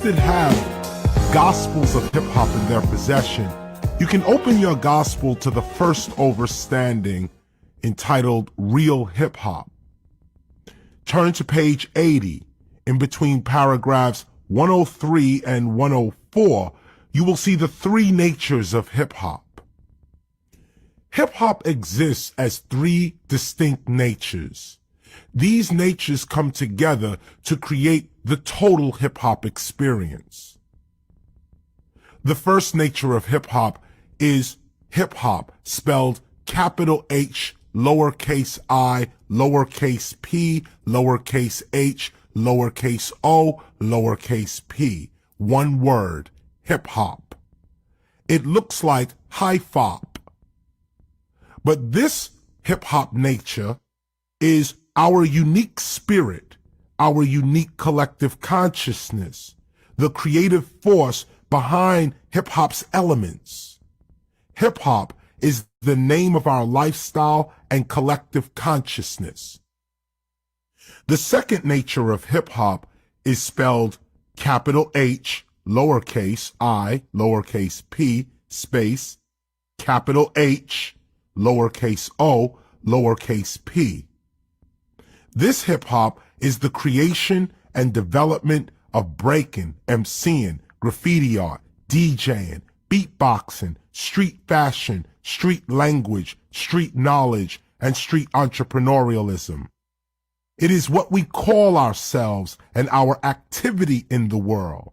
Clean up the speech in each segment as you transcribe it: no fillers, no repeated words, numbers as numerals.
that have gospels of hip-hop in their possession, you can open your gospel to the first overstanding entitled Real Hip-Hop. Turn to page 80. In between paragraphs 103 and 104, you will see the three natures of hip-hop. Hip-hop exists as three distinct natures. These natures come together to create the total hip-hop experience. The first nature of hip-hop is hip-hop, spelled capital H, lowercase I, lowercase p, lowercase h, lowercase o, lowercase p. One word, hip-hop. It looks like hi-fop. But this hip-hop nature is our unique spirit, our unique collective consciousness, the creative force behind hip-hop's elements. Hip-hop is the name of our lifestyle and collective consciousness. The second nature of hip-hop is spelled capital H, lowercase I, lowercase p, space, capital H, lowercase o, lowercase p. This hip-hop is the creation and development of breaking, MCing, graffiti art, DJing, beatboxing, street fashion, street language, street knowledge, and street entrepreneurialism. It is what we call ourselves and our activity in the world.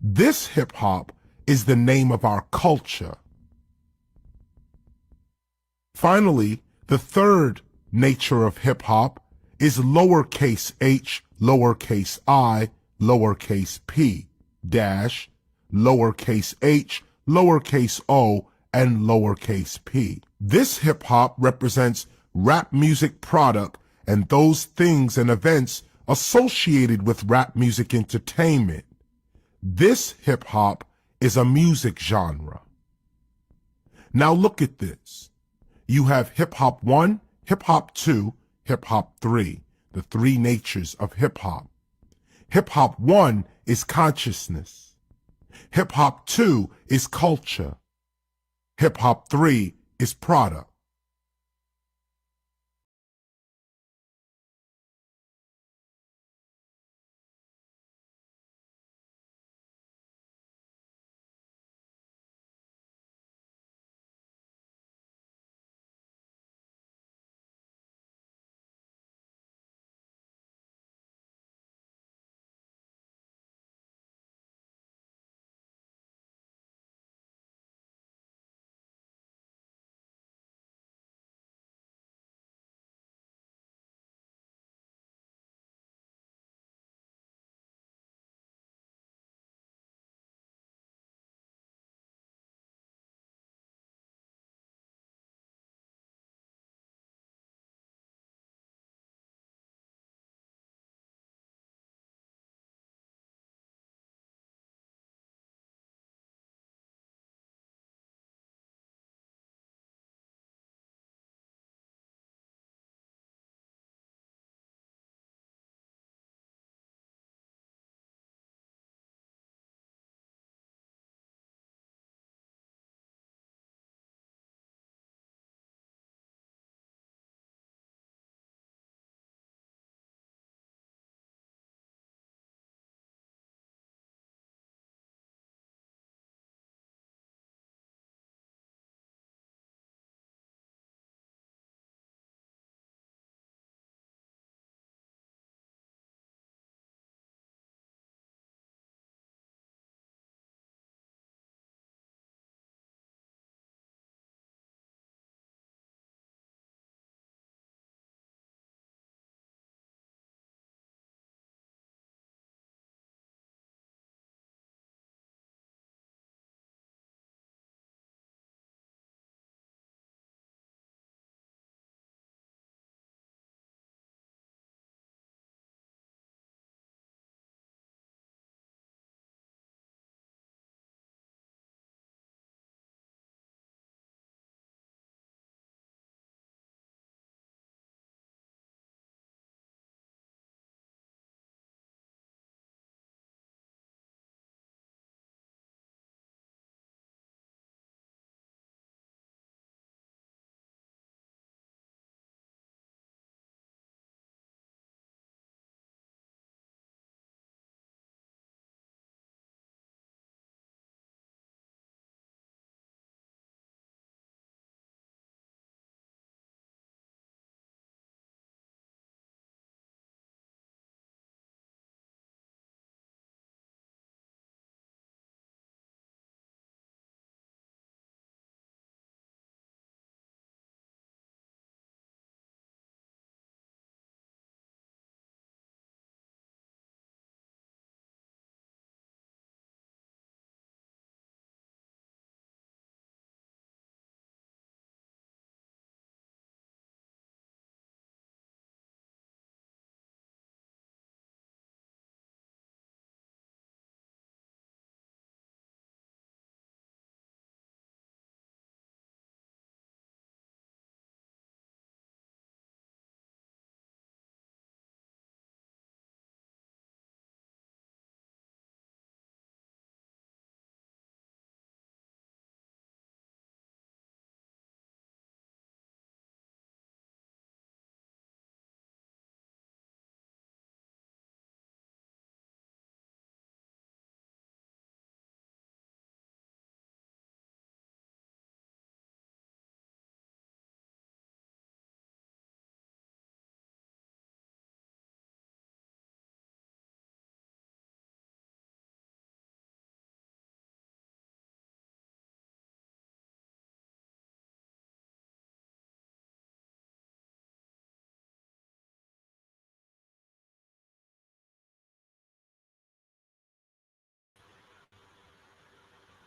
This hip-hop is the name of our culture. Finally, the third nature of hip-hop is lowercase h, lowercase I, lowercase p, dash, lowercase h, lowercase o, and lowercase p. This hip-hop represents rap music product and those things and events associated with rap music entertainment. This hip-hop is a music genre. Now look at this. You have hip-hop 1, hip-hop 2, hip-hop 3, the three natures of hip-hop. Hip-hop 1 is consciousness. Hip-hop 2 is culture. Hip-hop 3 is product.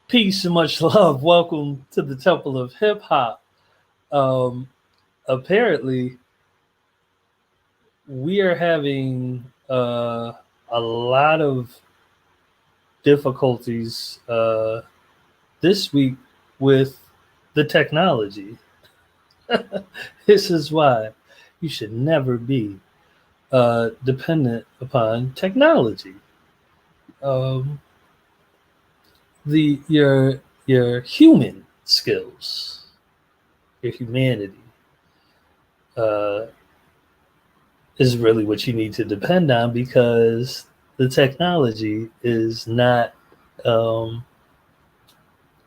Peace and much love. Welcome to the Temple of Hip Hop. Apparently, we are having a lot of difficulties this week with the technology. This is why you should never be dependent upon technology. Your human skills, your humanity, is really what you need to depend on, because the technology is not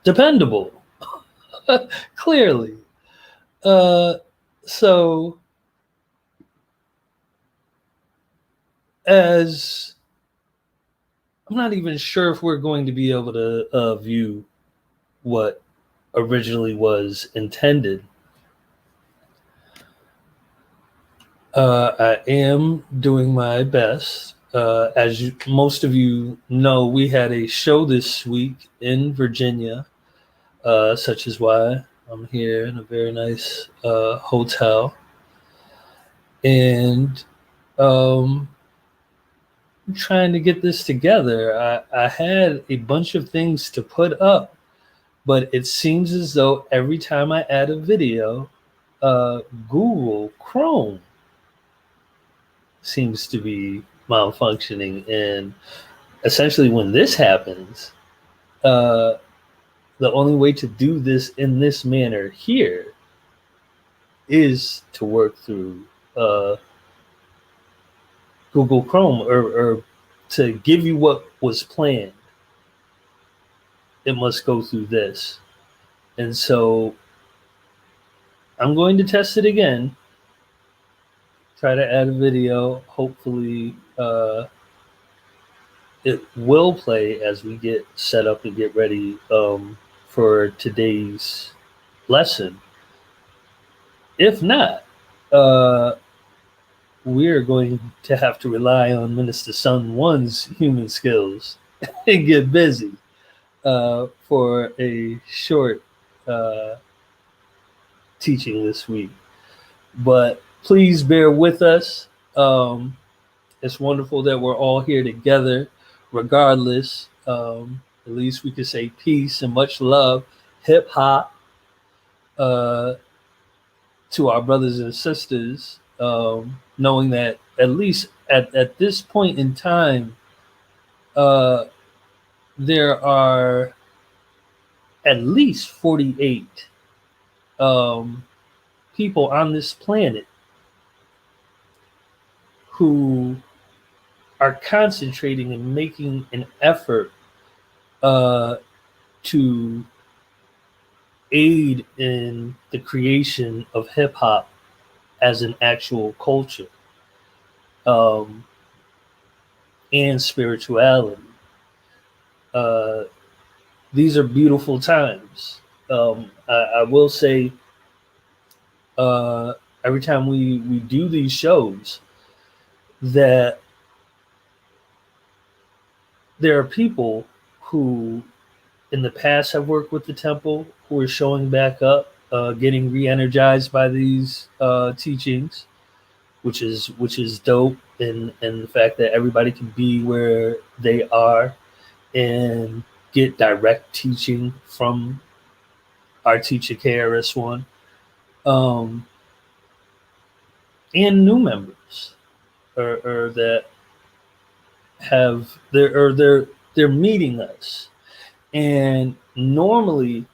dependable. Clearly. So as I'm not even sure if we're going to be able to view what originally was intended. I am doing my best. As most of you know, we had a show this week in Virginia, such as why I'm here in a very nice hotel. And I'm trying to get this together. I had a bunch of things to put up, but it seems as though every time I add a video, Google Chrome seems to be malfunctioning. And essentially, when this happens, the only way to do this in this manner here is to work through Google Chrome, or to give you what was planned, it must go through this. And so I'm going to test it again, try to add a video. Hopefully it will play as we get set up and get ready for today's lesson. If not, we're going to have to rely on Minister Sun One's human skills and get busy for a short teaching this week. But please bear with us. It's wonderful that we're all here together. Regardless, at least we can say peace and much love, hip hop, to our brothers and sisters, knowing that at least at this point in time, there are at least 48 people on this planet who are concentrating and making an effort to aid in the creation of hip hop as an actual culture and spirituality. These are beautiful times. I will say, every time we do these shows, that there are people who in the past have worked with the temple who are showing back up, getting re-energized by these teachings, which is dope. And the fact that everybody can be where they are and get direct teaching from our teacher KRS-ONE, and new members, or that have they're meeting us. And normally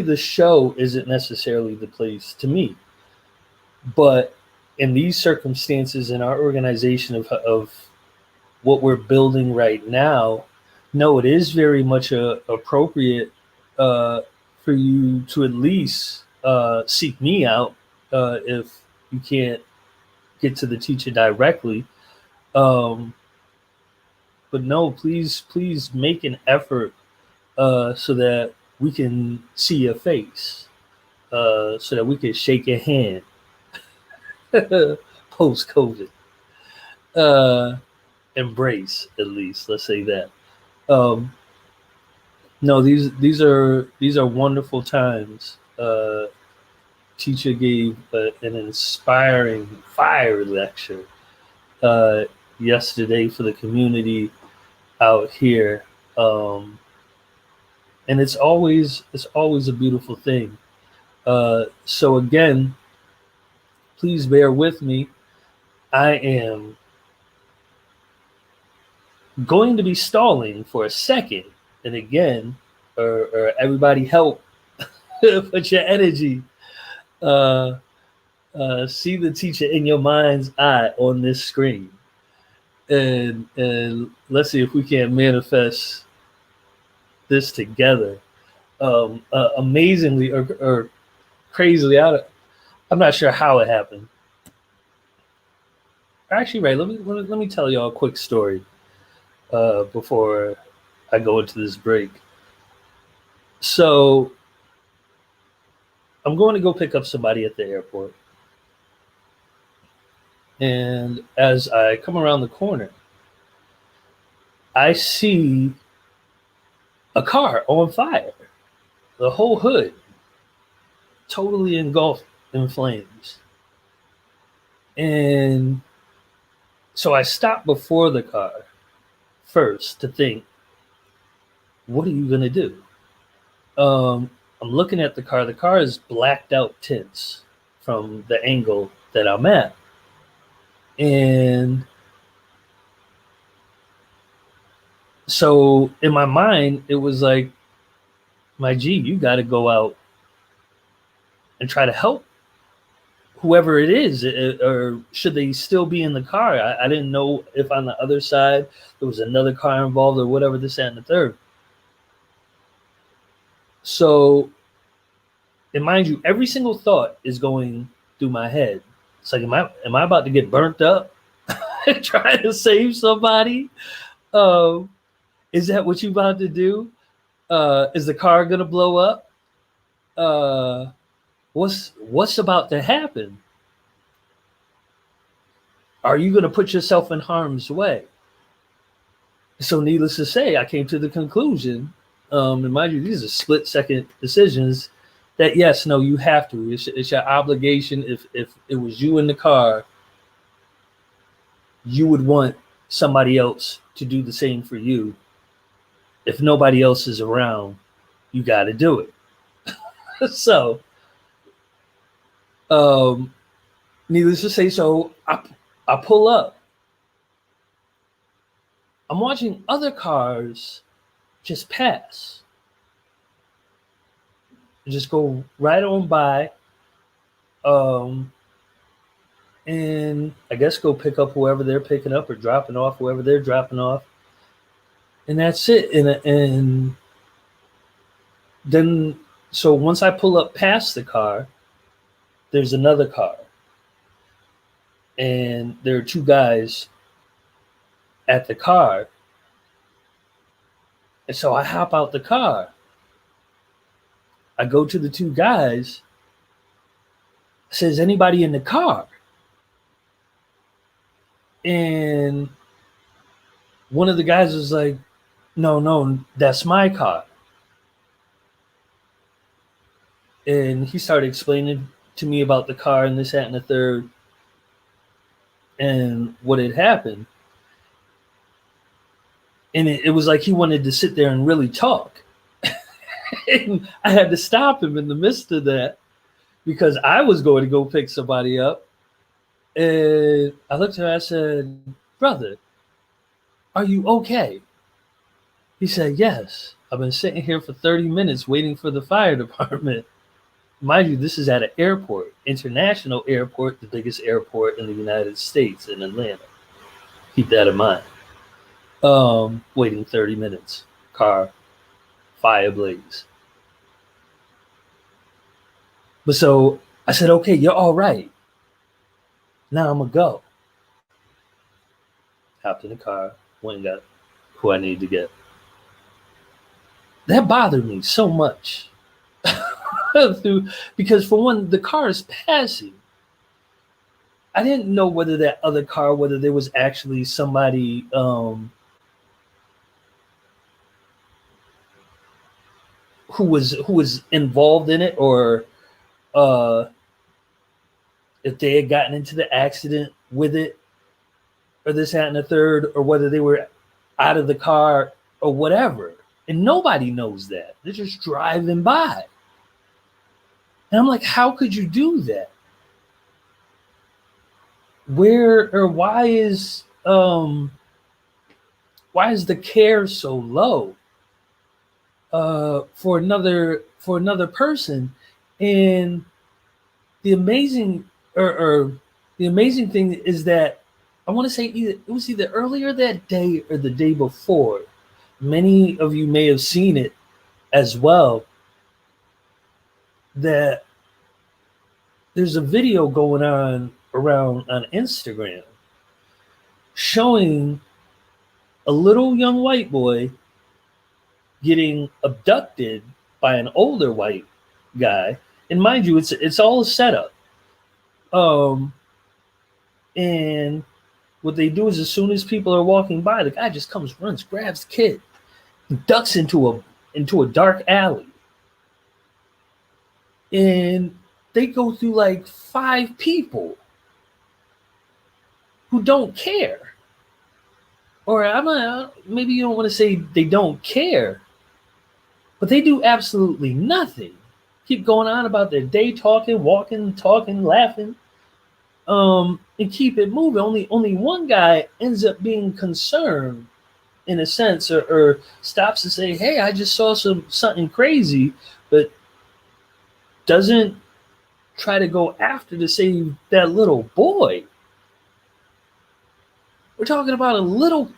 the show isn't necessarily the place to meet, but in these circumstances, in our organization of what we're building right now, no, it is very much appropriate for you to at least seek me out if you can't get to the teacher directly. But no, please make an effort so that we can see your face, so that we can shake your hand post-COVID. Embrace, at least, let's say that. Um, no, these are wonderful times. Teacher gave an inspiring fire lecture uh, yesterday for the community out here, and it's always a beautiful thing. So again, please bear with me. I am going to be stalling for a second, and again, or everybody help put your energy. Uh, see the teacher in your mind's eye on this screen, and let's see if we can manifest this together. Amazingly or crazily, I'm not sure how it happened. Actually, right. Let me tell y'all a quick story before I go into this break. So I'm going to go pick up somebody at the airport, and as I come around the corner, I see a car on fire. The whole hood totally engulfed in flames. And so I stopped before the car first to think, what are you going to do? I'm looking at the car. The car is blacked out tints from the angle that I'm at. And so in my mind, it was like, my G, you got to go out and try to help whoever it is, or should they still be in the car? I didn't know if on the other side there was another car involved or whatever, this, that, and the third. So, and mind you, every single thought is going through my head. It's like, am I about to get burnt up trying to save somebody? Is that what you about to do? Is the car gonna blow up? What's about to happen? Are you going to put yourself in harm's way? So needless to say, I came to the conclusion, and mind you, these are split-second decisions, that yes, no, you have to. It's your obligation. If it was you in the car, you would want somebody else to do the same for you. If nobody else is around, you got to do it. So, needless to say, so I pull up. I'm watching other cars just pass. Just go right on by. And I guess go pick up whoever they're picking up or dropping off whoever they're dropping off. And that's it. And then, so once I pull up past the car, there's another car. And there are two guys at the car. And so I hop out the car. I go to the two guys. I say, is anybody in the car? And one of the guys was like, no, that's my car. And he started explaining to me about the car and this, that, and the third, and what had happened. And it was like he wanted to sit there and really talk. And I had to stop him in the midst of that because I was going to go pick somebody up. And I looked at him and I said, brother, are you okay? He said, yes. I've been sitting here for 30 minutes waiting for the fire department. Mind you, this is at an airport, international airport, the biggest airport in the United States, in Atlanta. Keep that in mind. Waiting 30 minutes, car, fire blaze. But so I said, okay, you're all right. Now I'm gonna go. Hopped in the car, went and got who I needed to get. That bothered me so much. Because for one, the car is passing. I didn't know whether that other car, whether there was actually somebody who was involved in it, or if they had gotten into the accident with it, or this, that, and the third, or whether they were out of the car or whatever. And nobody knows that. They're just driving by. And I'm like, how could you do that? Where or why is the care so low for another person? And the amazing or the amazing thing is that I want to say it was either earlier that day or the day before. Many of you may have seen it as well, that there's a video going on around on Instagram showing a little young white boy getting abducted by an older white guy. And mind you, it's all a setup. And what they do is, as soon as people are walking by, the guy just comes, runs, grabs the kid, ducks into a dark alley. And they go through like 5 people who don't care. Or maybe you don't want to say they don't care, but they do absolutely nothing. Keep going on about their day, talking, walking, talking, laughing, and keep it moving. Only one guy ends up being concerned, in a sense, or stops to say, "Hey, I just saw something crazy," but doesn't try to go after to save that little boy. We're talking about a little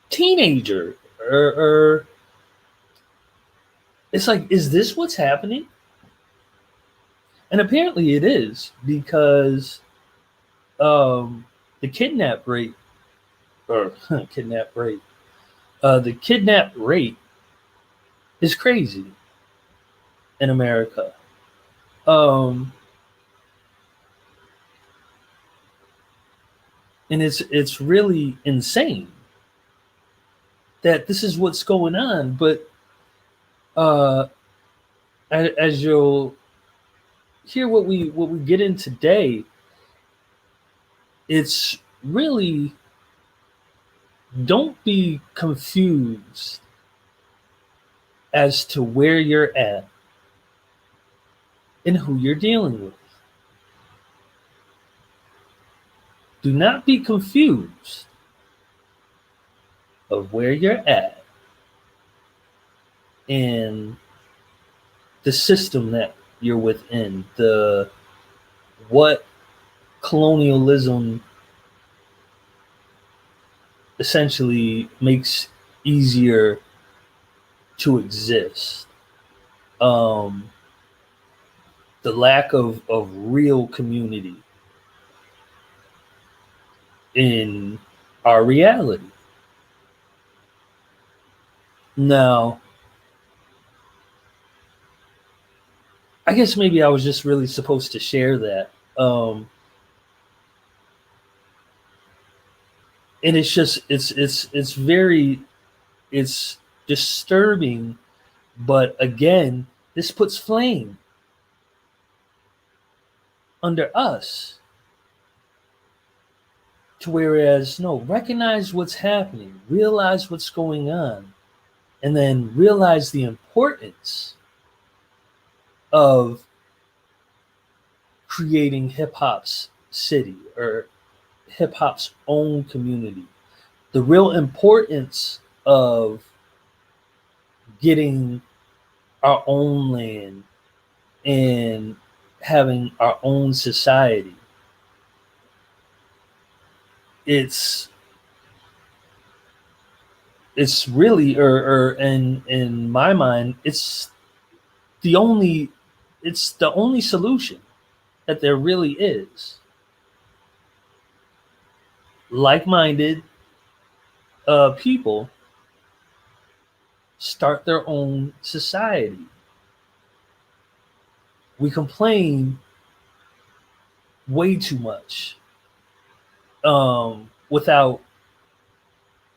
teenager, or it's like, is this what's happening? And apparently it is, because the kidnap rate is crazy in America. And it's really insane that this is what's going on. But as you'll hear what we get in today, it's really, don't be confused as to where you're at and who you're dealing with. Do not be confused of where you're at and the system that you're within, what colonialism essentially makes easier to exist. The lack of real community in our reality. Now, I guess maybe I was just really supposed to share that. And it's just, it's very disturbing. But again, this puts flame under us, to whereas, no, recognize what's happening, realize what's going on, and then realize the importance of creating hip-hop's city, or hip-hop's own community. The real importance of getting our own land and having our own society. It's really, or in my mind, it's the only solution that there really is. Like-minded people start their own society. We complain way too much without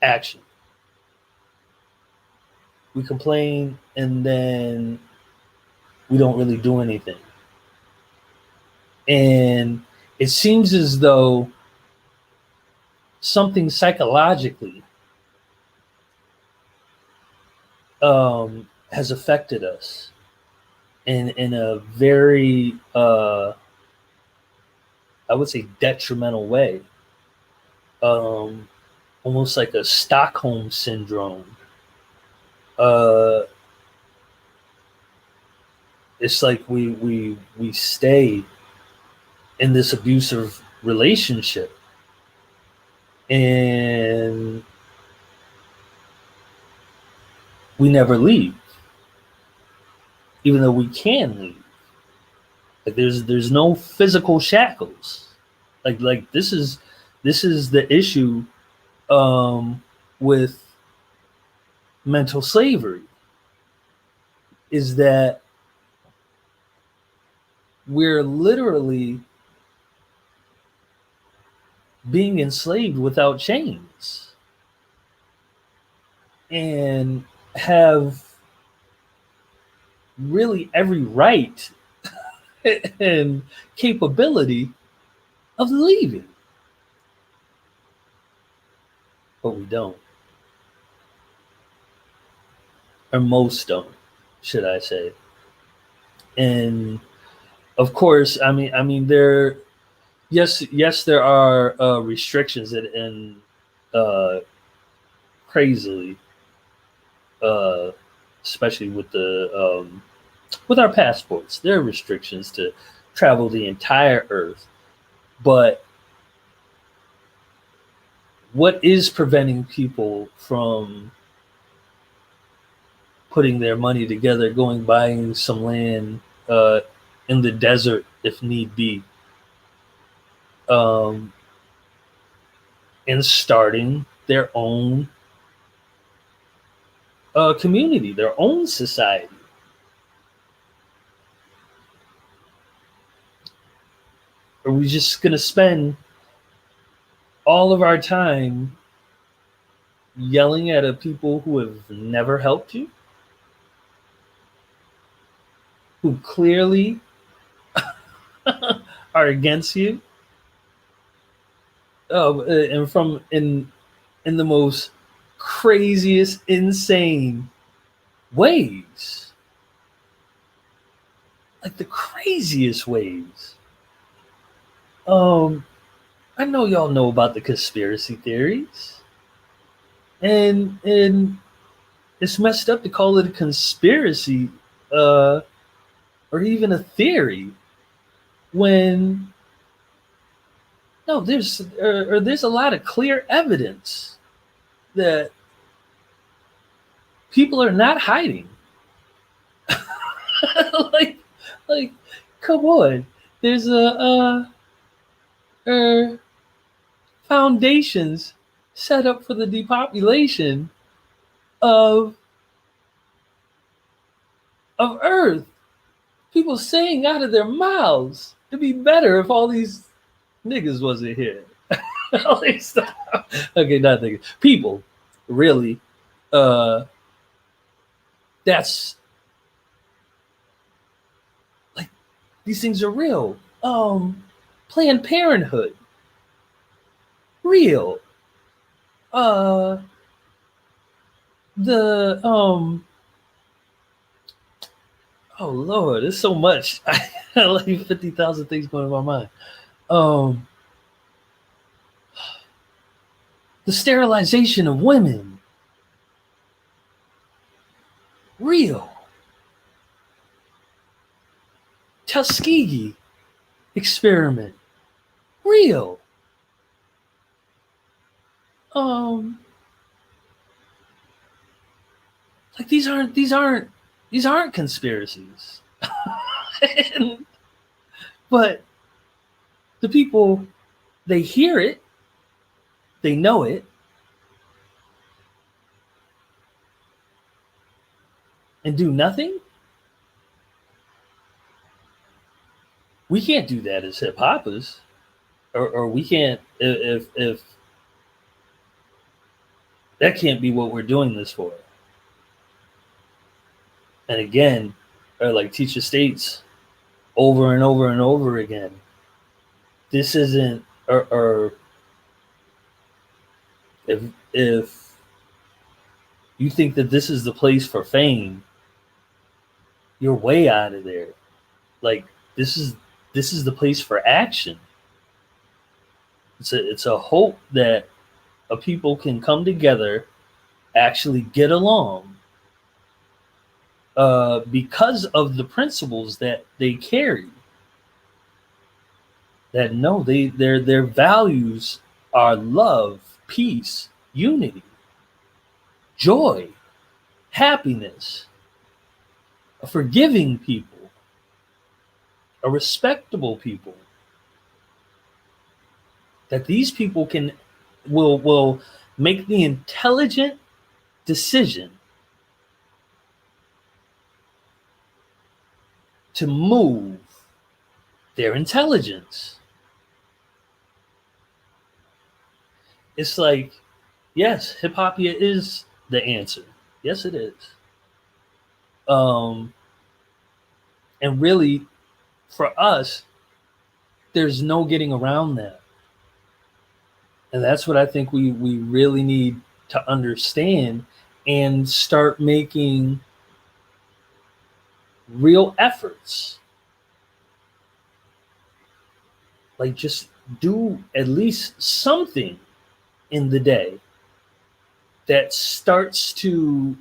action. We complain, and then we don't really do anything. And it seems as though something psychologically has affected us in a very, I would say, detrimental way. Almost like a Stockholm syndrome. It's like we stay in this abusive relationship, and we never leave, even though we can leave. Like there's no physical shackles. Like this is the issue with mental slavery, is that we're literally being enslaved without chains, and have really every right and capability of leaving, but we don't, or most don't, should I say. And of course, I mean yes, there are restrictions and crazily, especially with our passports, there are restrictions to travel the entire earth. But what is preventing people from putting their money together, going buying some land in the desert if need be, and starting their own community, their own society? Are we just going to spend all of our time yelling at a people who have never helped you, who clearly are against you, and in the most craziest, insane ways, like the craziest ways? I know y'all know about the conspiracy theories, and it's messed up to call it a conspiracy, or even a theory, when no, there's a lot of clear evidence that people are not hiding. like like come on, there's foundations set up for the depopulation of Earth. People saying out of their mouths, it'd be better if all these niggas wasn't here. Okay, not niggas. People, really. That's like, these things are real. Planned Parenthood, real. The oh Lord, there's so much. I got like 50,000 things going in my mind. The sterilization of women, real. Tuskegee experiment, real. Like these aren't conspiracies. But the people, they hear it, they know it, and do nothing. We can't do that as hip hoppers, or we can't, if that can't be what we're doing this for. And again, or like TEACHA states over and over and over again, this isn't, or if you think that this is the place for fame, you're way out of there. Like this is the place for action. It's a hope that a people can come together, actually get along, because of the principles that they carry. That no, their values are love, peace, unity, joy, happiness, a forgiving people, a respectable people. That these people will make the intelligent decision to move their intelligence. It's like, yes, hip hop is the answer. Yes, it is. And really, for us, there's no getting around that. And that's what I think we really need to understand and start making real efforts. Like just do at least something in the day that starts to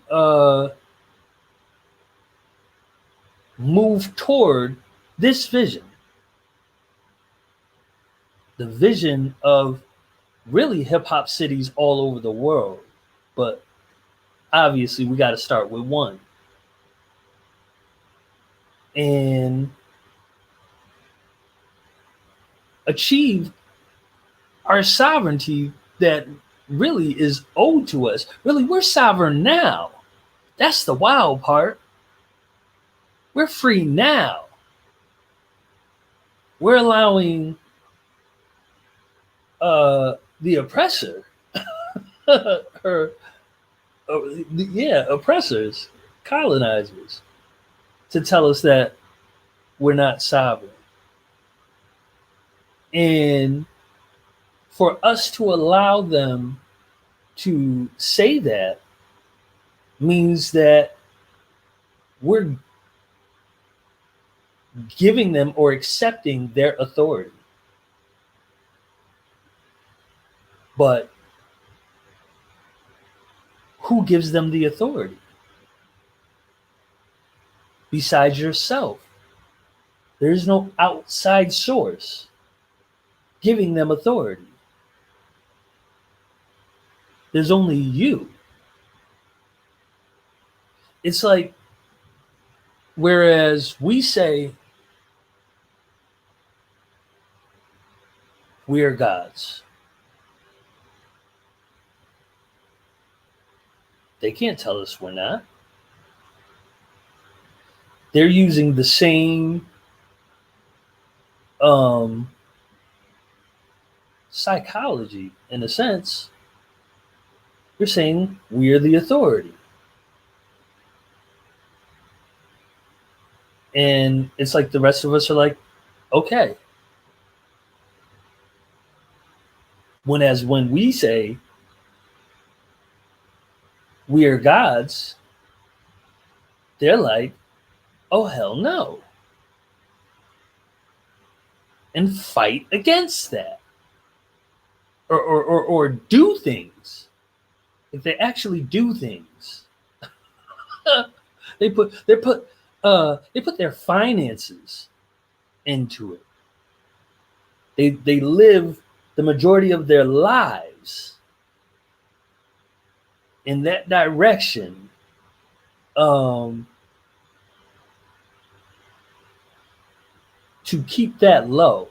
move toward this vision. The vision of really hip hop cities all over the world. But obviously we got to start with one. And achieve our sovereignty that really is owed to us. Really, we're sovereign now. That's the wild part. We're free now. We're allowing the oppressor, oppressors, colonizers, to tell us that we're not sovereign. And for us to allow them to say that means that we're giving them or accepting their authority. But who gives them the authority? Besides yourself. There is no outside source giving them authority. There's only you. It's like, whereas we say we are gods, they can't tell us we're not. They're using the same psychology, in a sense. You're saying we're the authority. And it's like the rest of us are like, okay. When we say we are gods, they're like, oh, hell no. And fight against that. Or do things. If they actually do things, they put their finances into it. They live the majority of their lives in that direction. To keep that low,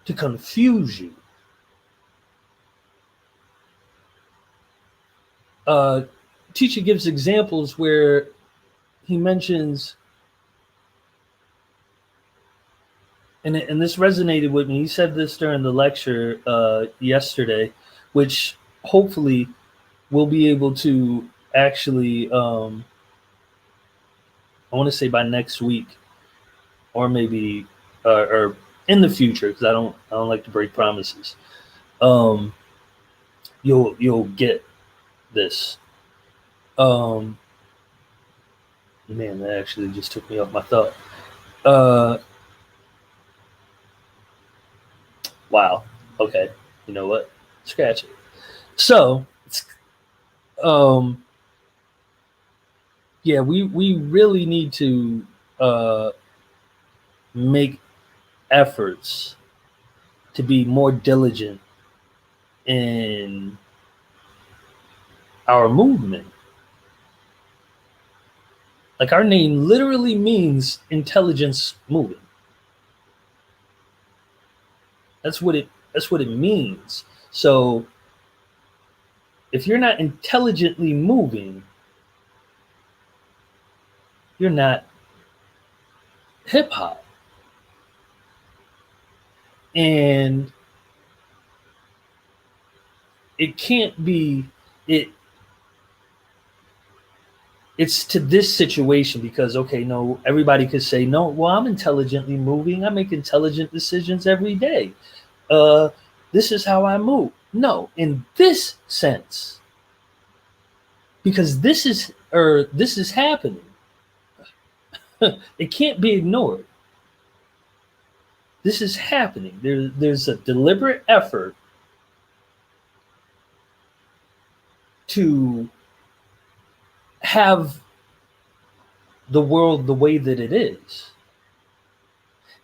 to confuse you. TEACHA gives examples where he mentions, and this resonated with me. He said this during the lecture yesterday, which hopefully we'll be able to actually, I want to say by next week, or maybe, or in the future, because I don't like to break promises. Um, you'll get this. Um, man, that actually just took me off my thought. Uh, wow. Okay. You know what? Scratch it. So, um, yeah, we really need to uh, make efforts to be more diligent in our movement. Like our name literally means intelligence moving. That's what it means. So if you're not intelligently moving, you're not hip hop. And it can't be it it's to this situation because okay, no, everybody could say, no, well, I'm intelligently moving, I make intelligent decisions every day. Uh this is how I move. No, in this sense, because this is happening. It can't be ignored. This is happening. There's a deliberate effort to have the world the way that it is.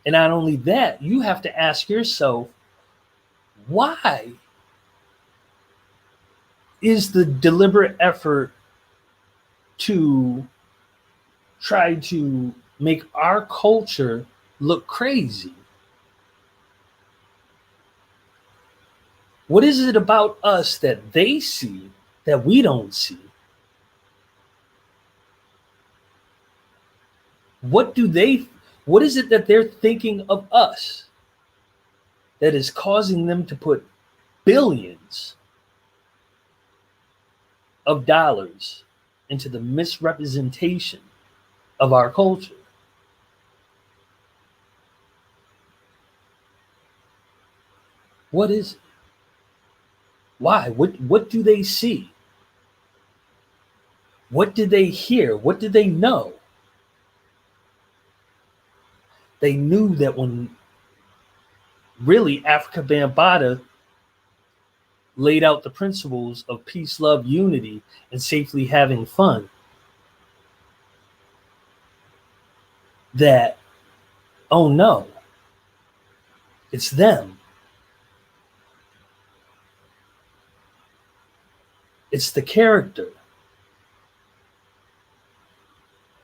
And not only that, you have to ask yourself, why is the deliberate effort to try to make our culture look crazy? What is it about us that they see that we don't see? What do they what is it that they're thinking of us that is causing them to put billions of dollars into the misrepresentation of our culture? What is it? Why? What do they see? What did they hear? What did they know? They knew that when really Africa Bambaataa laid out the principles of peace, love, unity, and safely having fun, that, oh no, it's them. It's the character.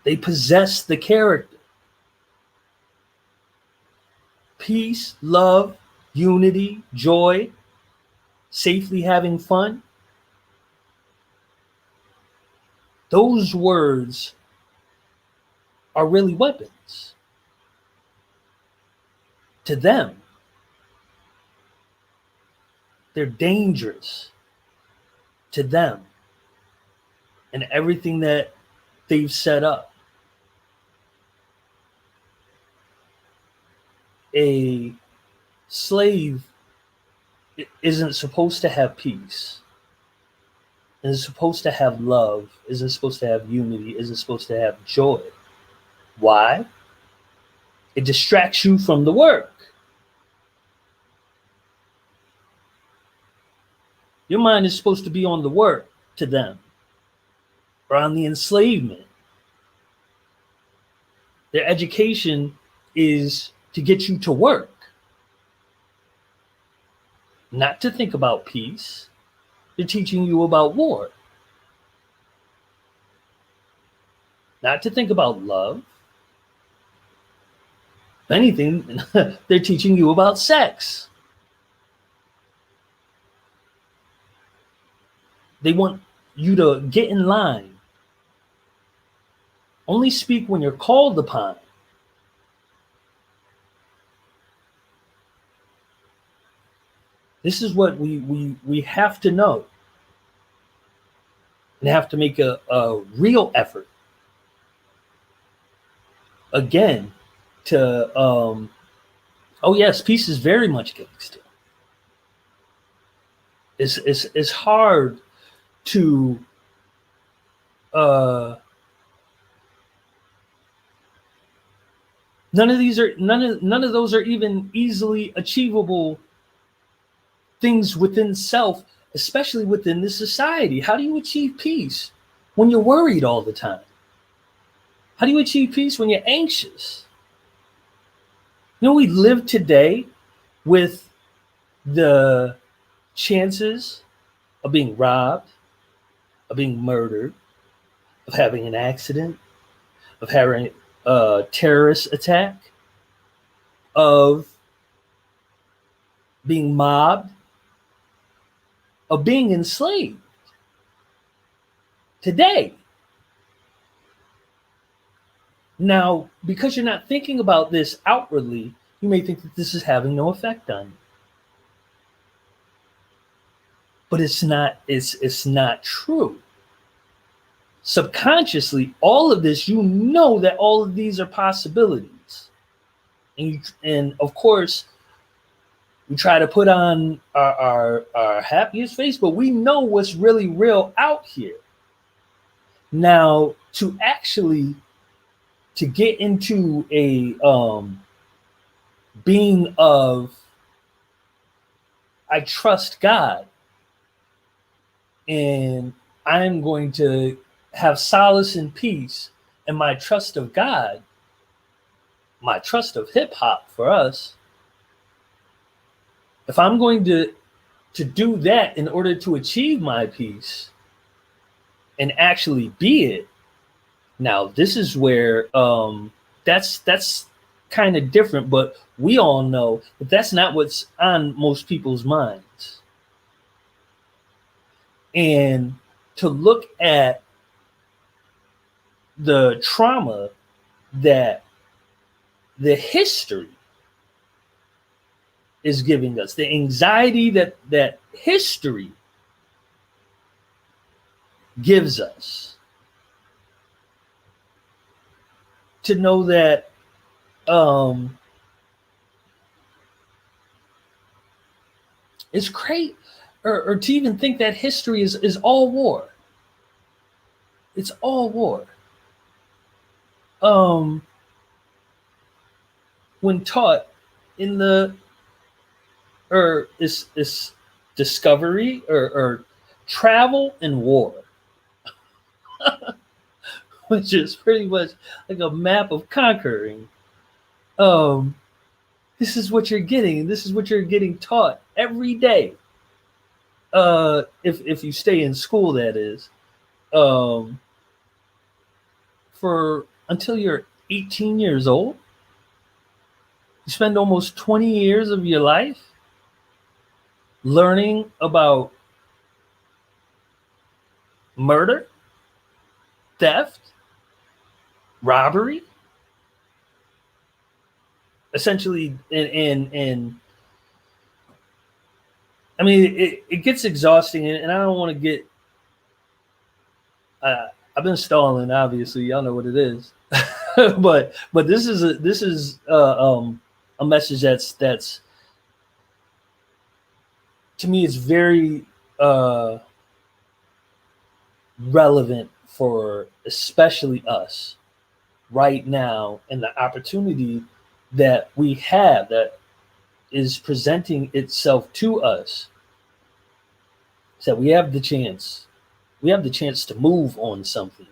They possess the character. Peace, love, unity, joy, safely having fun. Those words are really weapons to them. They're dangerous to them and everything that they've set up. A slave isn't supposed to have peace, isn't supposed to have love, isn't supposed to have unity, isn't supposed to have joy. Why? It distracts you from the work. Your mind is supposed to be on the work to them, or on the enslavement. Their education is to get you to work, not to think about peace. They're teaching you about war, not to think about love. If anything, they're teaching you about sex. They want you to get in line. Only speak when you're called upon. This is what we have to know. and have to make a real effort again to oh yes, peace is very much getting still. It's hard to none of those are even easily achievable things within self, especially within this society. How do you achieve peace when you're worried all the time? How do you achieve peace when you're anxious? You know, we live today with the chances of being robbed, of being murdered, of having an accident, of having a terrorist attack, of being mobbed, of being enslaved today. Now, because you're not thinking about this outwardly, you may think that this is having no effect on you. But it's not true. Subconsciously, all of this, you know that all of these are possibilities. And of course, we try to put on our happiest face, but we know what's really real out here. Now, to get into a being of, I trust God, and I'm going to have solace and peace and my trust of God, my trust of hip hop for us. If I'm going to do that in order to achieve my peace and actually be it, now this is where that's kind of different, but we all know that that's not what's on most people's minds. And to look at the trauma that the history is giving us, the anxiety that history gives us, to know that it's great, or to even think that history is all war. It's all war. When taught in the is discovery or travel and war, which is pretty much like a map of conquering. This is what you're getting. This is what you're getting taught every day. If you stay in school, that is, for until you're 18 years old. You spend almost 20 years of your life learning about murder, theft, robbery, essentially, and I mean, it gets exhausting, and I don't want to get. I've been stalling, obviously, y'all know what it is, but this is a message that's to me, it's very relevant for especially us right now, and the opportunity that we have that is presenting itself to us. So we have the chance. We have the chance to move on something.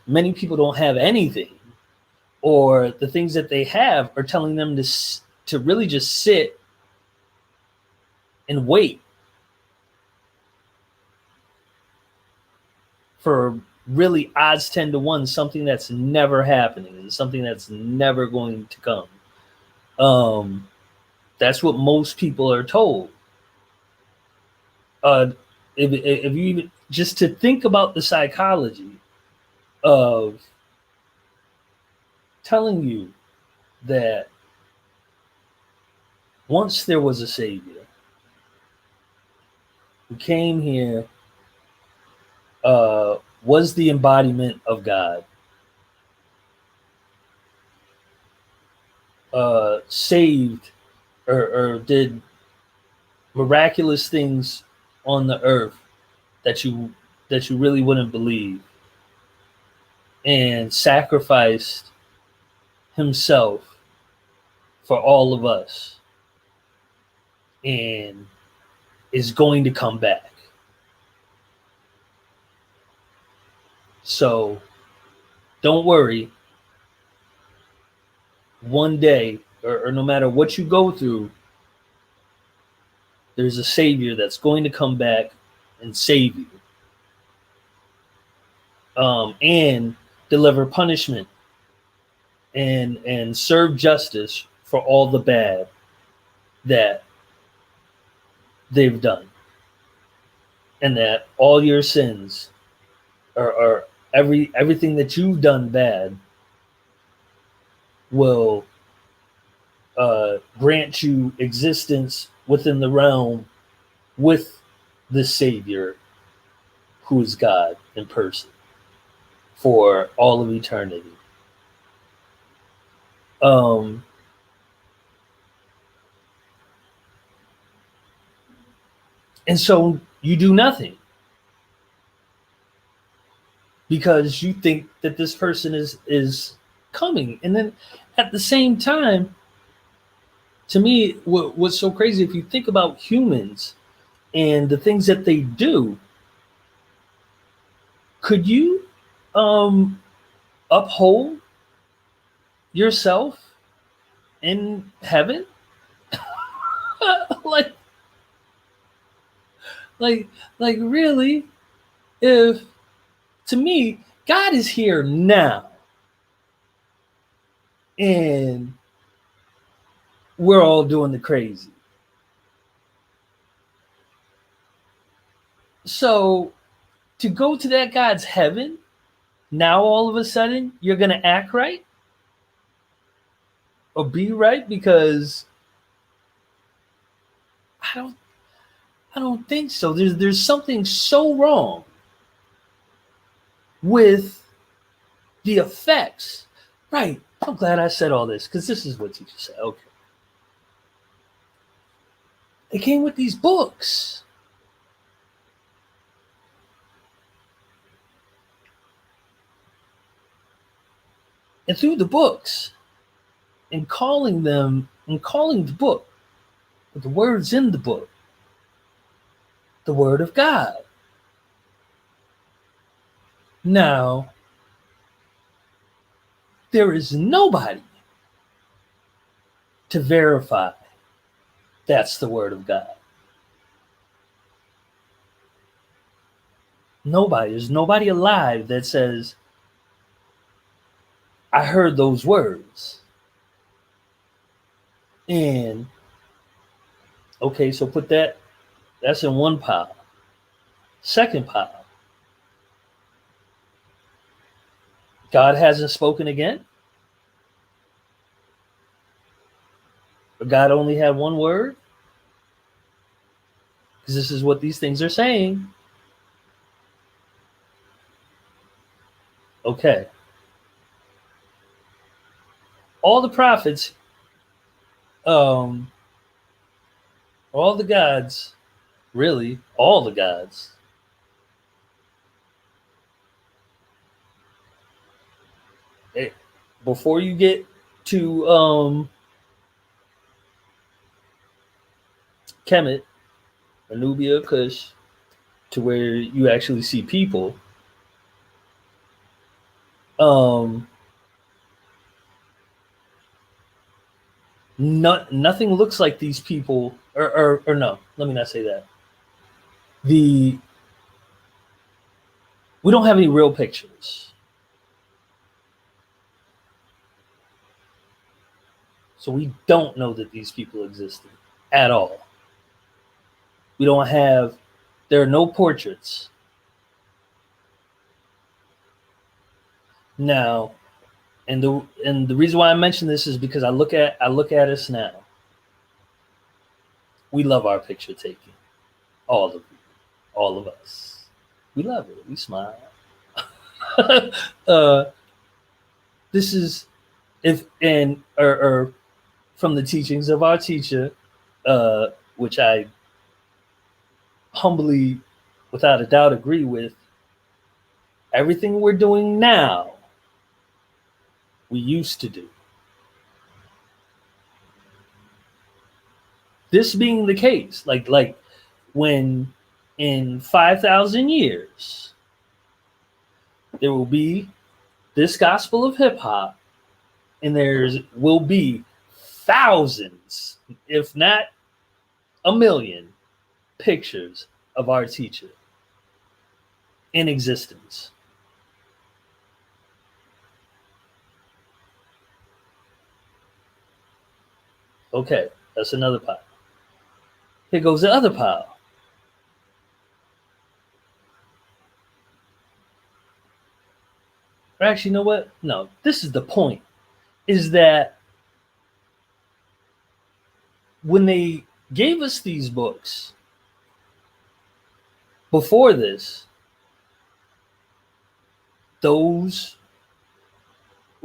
Many people don't have anything, or the things that they have are telling them to really just sit and wait for really odds 10 to 1, something that's never happening and something that's never going to come. That's what most people are told. If you even just to think about the psychology of telling you that once there was a savior, who came here, was the embodiment of God, saved or did miraculous things on the earth that you really wouldn't believe, and sacrificed himself for all of us, and is going to come back. So don't worry. One day, or no matter what you go through, there's a savior that's going to come back and save you, and deliver punishment and serve justice for all the bad that they've done, and that all your sins or everything that you've done bad will grant you existence within the realm with the Savior, who is God in person, for all of eternity. And so you do nothing because you think that this person is coming. And then at the same time, to me, what's so crazy, if you think about humans and the things that they do, could you uphold yourself in heaven? like really? If, to me, God is here now, and we're all doing the crazy. So to go to that God's heaven, now all of a sudden you're going to act right or be right? Because I don't think so. There's something so wrong with the effects. Right. I'm glad I said all this, because this is what teacher said. Okay. It came with these books. And through the books, and calling the book, with the words in the book, the Word of God. Now, there is nobody to verify that's the Word of God. Nobody. There's nobody alive that says, I heard those words. And okay, so put that's in one pile. Second pile, God hasn't spoken again. But God only had one word. Because this is what these things are saying. Okay. All the prophets, all the gods, really, all the gods, before you get to Kemet, Anubia, Kush, to where you actually see people, nothing looks like these people, or no, let me not say that. We don't have any real pictures. So we don't know that these people existed at all. We don't have, there are no portraits. Now, and the reason why I mention this is because I look at us now. We love our picture taking, all of you. all of us. We love it. We smile. uh, this is if and or from the teachings of our teacher, which I humbly, without a doubt, agree with. Everything we're doing now, we used to do. This being the case, like when in 5,000 years there will be this gospel of hip hop, and there's will be thousands, if not a million, pictures of our teacher in existence. Okay, that's another pile. Here goes the other pile. Or actually, you know what? No, this is the point. Is that when they gave us these books before this, those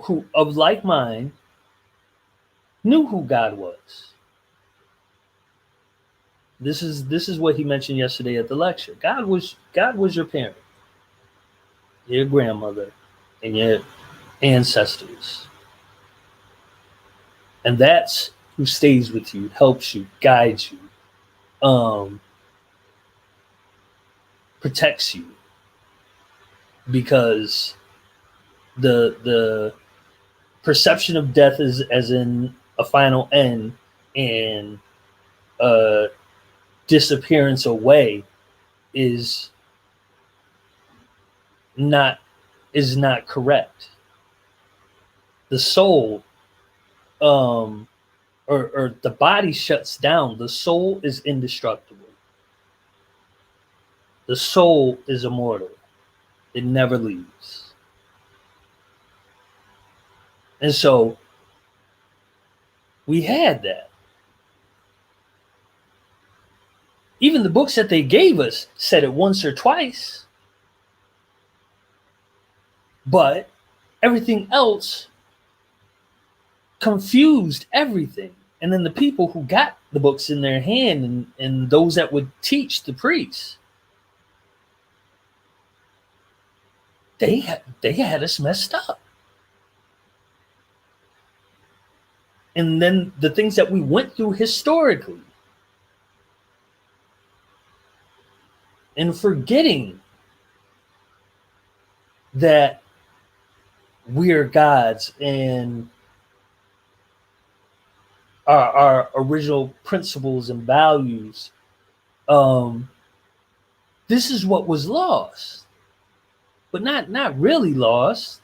who of like mind knew who God was. This is what he mentioned yesterday at the lecture. God was your parent, your grandmother, and your ancestors. And that's who stays with you, helps you, guides you, protects you. Because the perception of death is as in a final end, and disappearance away is not correct. The soul, or the body shuts down. The soul is indestructible. The soul is immortal. It never leaves. And so we had that. Even the books that they gave us said it once or twice. But everything else confused everything. And then the people who got the books in their hand, and those that would teach the priests, they had us messed up. And then the things that we went through historically, and forgetting that we're gods and our original principles and values. This is what was lost, but not really lost,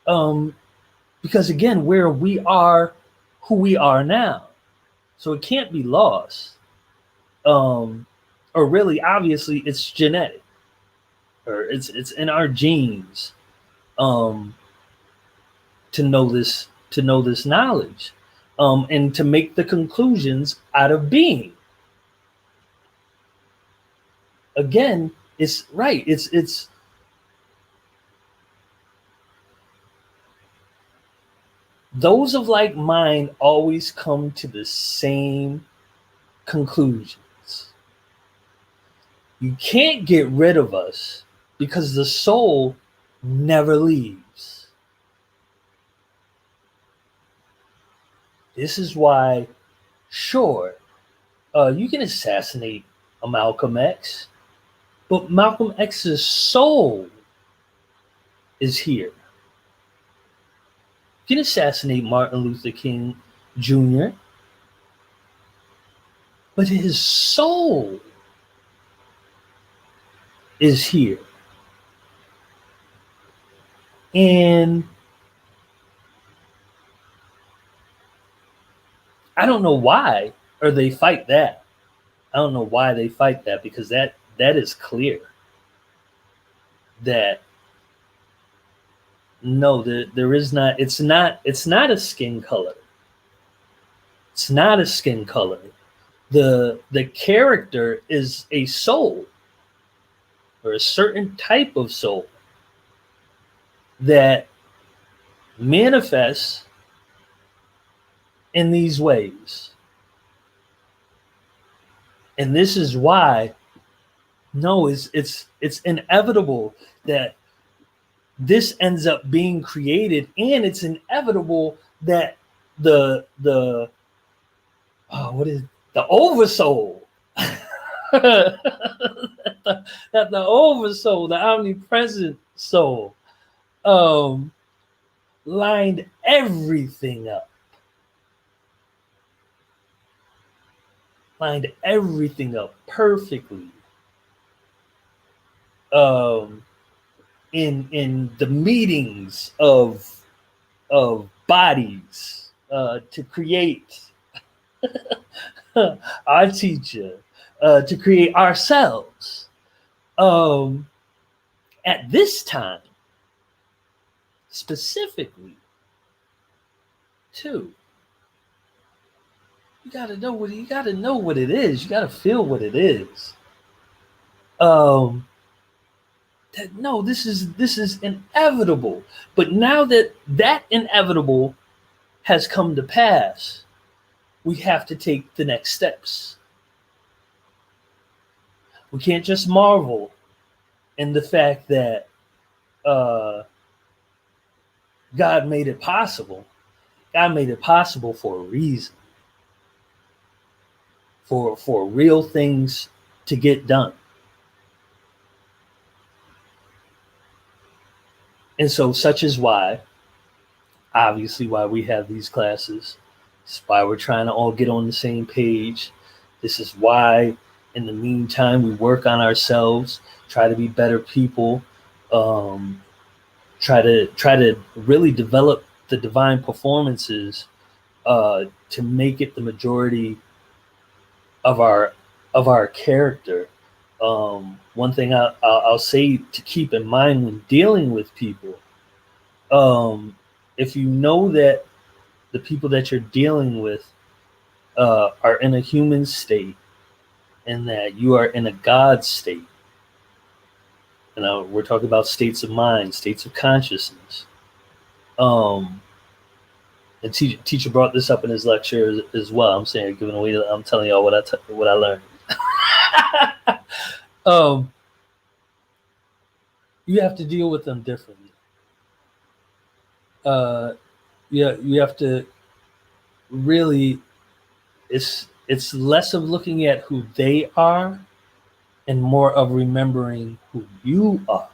because again, where we are, who we are now, so it can't be lost. Or really, obviously, it's genetic, or it's in our genes, to know this knowledge, and to make the conclusions out of being. Again, it's right. It's those of like mind always come to the same conclusions. You can't get rid of us because the soul never leaves. This is why, sure, you can assassinate a Malcolm X, but Malcolm X's soul is here. You can assassinate Martin Luther King Jr., but his soul is here. And I don't know why, or they fight that. I don't know why they fight that, because that is clear. That no, there is not. It's not a skin color. It's not a skin color. The character is a soul. or a certain type of soul that manifests in these ways. And this is why, no, it's inevitable that this ends up being created, and it's inevitable that the what is the oversoul that the oversoul, the omnipresent soul, lined everything up. Lined everything up perfectly. In the meetings of bodies to create our teacher, to create ourselves. At this time, specifically, too, you gotta know what it is. You gotta feel what it is. That no, this is inevitable. But now that inevitable has come to pass, we have to take the next steps. We can't just marvel in the fact that God made it possible. God made it possible for a reason. For real things to get done. And so such is why, obviously, why we have these classes. It's why we're trying to all get on the same page. This is why, in the meantime, we work on ourselves, try to be better people, try to really develop the divine performances to make it the majority of our character. One thing I'll say to keep in mind when dealing with people, if you know that the people that you're dealing with are in a human state and that you are in a God state, we're talking about states of mind, states of consciousness. And teacher brought this up in his lecture as well. I'm saying, giving away, I'm telling y'all what I learned. You have to deal with them differently. You have to really. It's less of looking at who they are, and more of remembering who you are.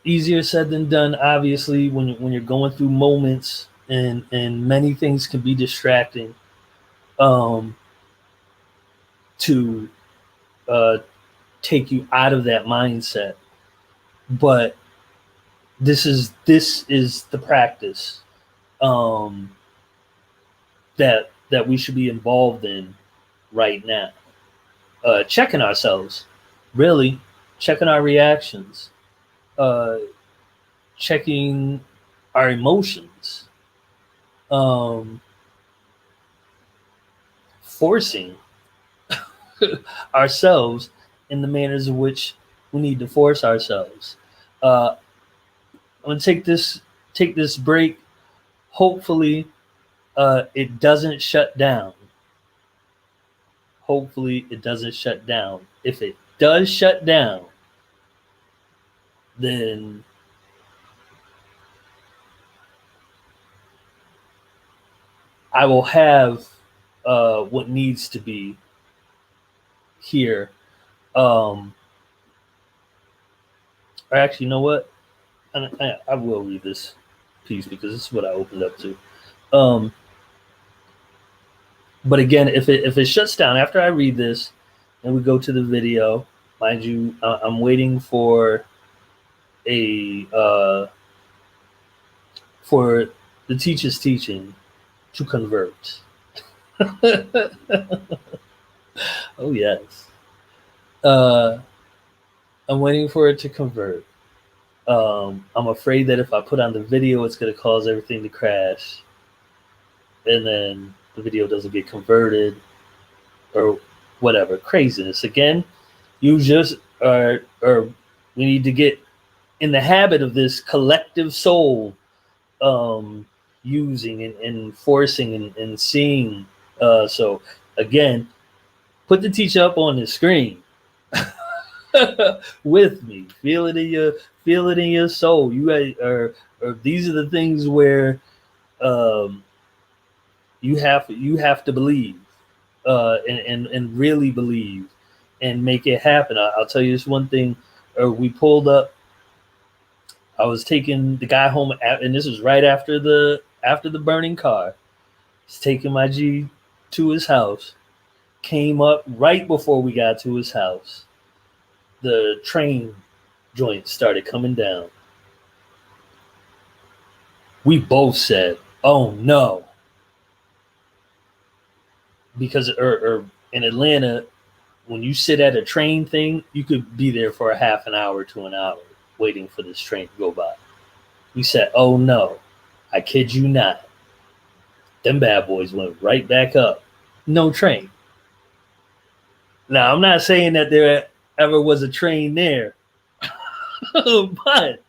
Easier said than done, obviously, when you're going through moments and many things can be distracting to take you out of that mindset. But this is the practice that we should be involved in right now. Checking ourselves, really, checking our reactions. Checking our emotions, forcing ourselves in the manners in which we need to force ourselves. I'm gonna take this break. Hopefully, it doesn't shut down. Hopefully, it doesn't shut down. If it does shut down, then I will have what needs to be here. Or actually, you know what? I will read this piece because this is what I opened up to. But again, if it shuts down after I read this and we go to the video, mind you, I'm waiting for for the teacher's teaching to convert. Oh yes. I'm waiting for it to convert. I'm afraid that if I put on the video, it's going to cause everything to crash, and then the video doesn't get converted, or whatever craziness. Again, you just or we need to get in the habit of this collective soul using and forcing and seeing. So again, put the teacher up on the screen with me. Feel it in your soul. You are, or these are the things where you have to believe and really believe and make it happen. I'll tell you this one thing. We pulled up. I was taking the guy home, and this was right after the burning car. He's taking my G to his house. Came up right before we got to his house. The train joint started coming down. We both said, "Oh no," because in Atlanta, when you sit at a train thing, you could be there for a half an hour to an hour waiting for this train to go by. We said, "Oh no," I kid you not. Them bad boys went right back up. No train. Now, I'm not saying that there ever was a train there, but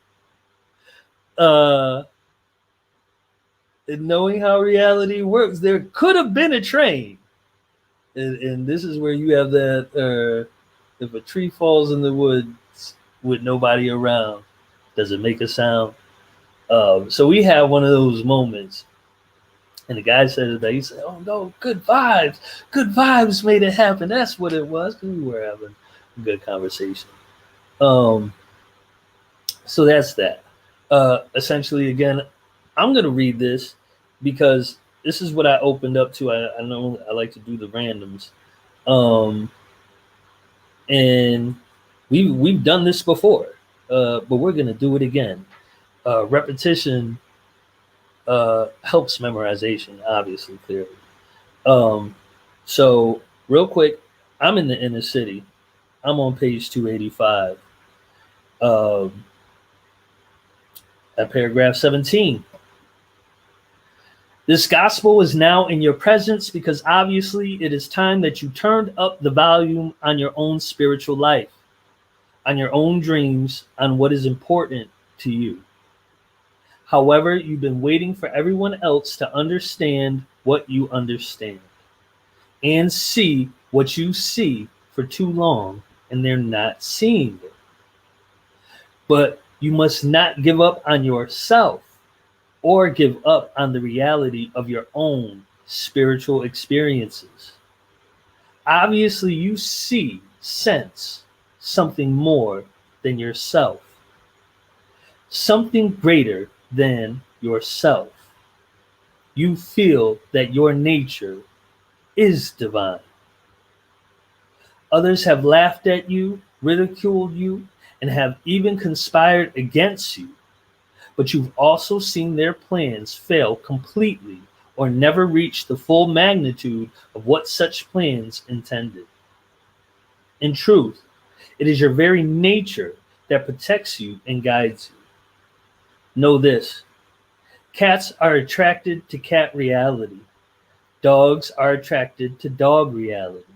in knowing how reality works, there could have been a train. And this is where you have that, if a tree falls in the woods with nobody around, does it make a sound? So we had one of those moments. And the guy said that he said, "Oh no, good vibes made it happen." That's what it was, because we were having a good conversation. So that's that. Essentially, again, I'm gonna read this because this is what I opened up to. I know I like to do the randoms, and we've done this before, but we're gonna do it again. Repetition helps memorization, obviously, clearly. So real quick, I'm in the inner city. I'm on page 285. At paragraph 17. This gospel is now in your presence because obviously it is time that you turned up the volume on your own spiritual life, on your own dreams, on what is important to you. However, you've been waiting for everyone else to understand what you understand and see what you see for too long, and they're not seeing it. But you must not give up on yourself or give up on the reality of your own spiritual experiences. Obviously, you sense something more than yourself, something greater than yourself. You feel that your nature is divine. Others have laughed at you, ridiculed you, and have even conspired against you. But you've also seen their plans fail completely or never reach the full magnitude of what such plans intended. In truth, it is your very nature that protects you and guides you. Know this: cats are attracted to cat reality. Dogs are attracted to dog reality.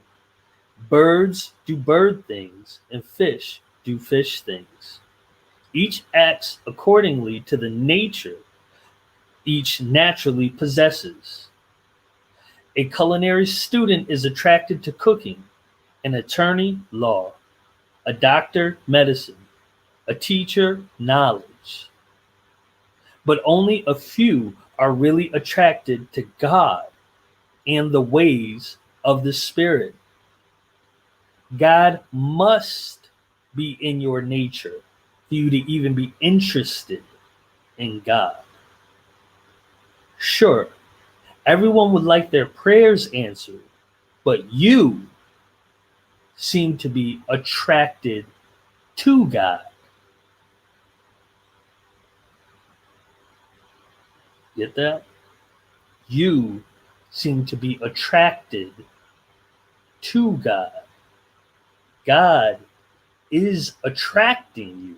Birds do bird things, and fish do fish things. Each acts accordingly to the nature each naturally possesses. A culinary student is attracted to cooking, an attorney, law, a doctor, medicine, a teacher, knowledge. But only a few are really attracted to God and the ways of the Spirit. God must be in your nature for you to even be interested in God. Sure, everyone would like their prayers answered, but you seem to be attracted to God. Get that? You seem to be attracted to God. God is attracting you.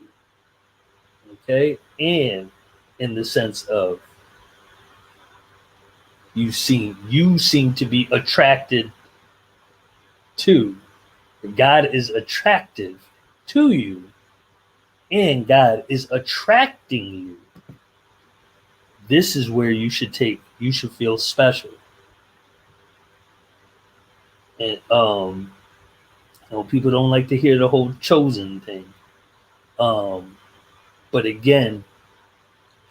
Okay? And in the sense of you seem to be attracted 2, God is attractive to you, and God is attracting you. This is where you should feel special. And you know, people don't like to hear the whole chosen thing. But again,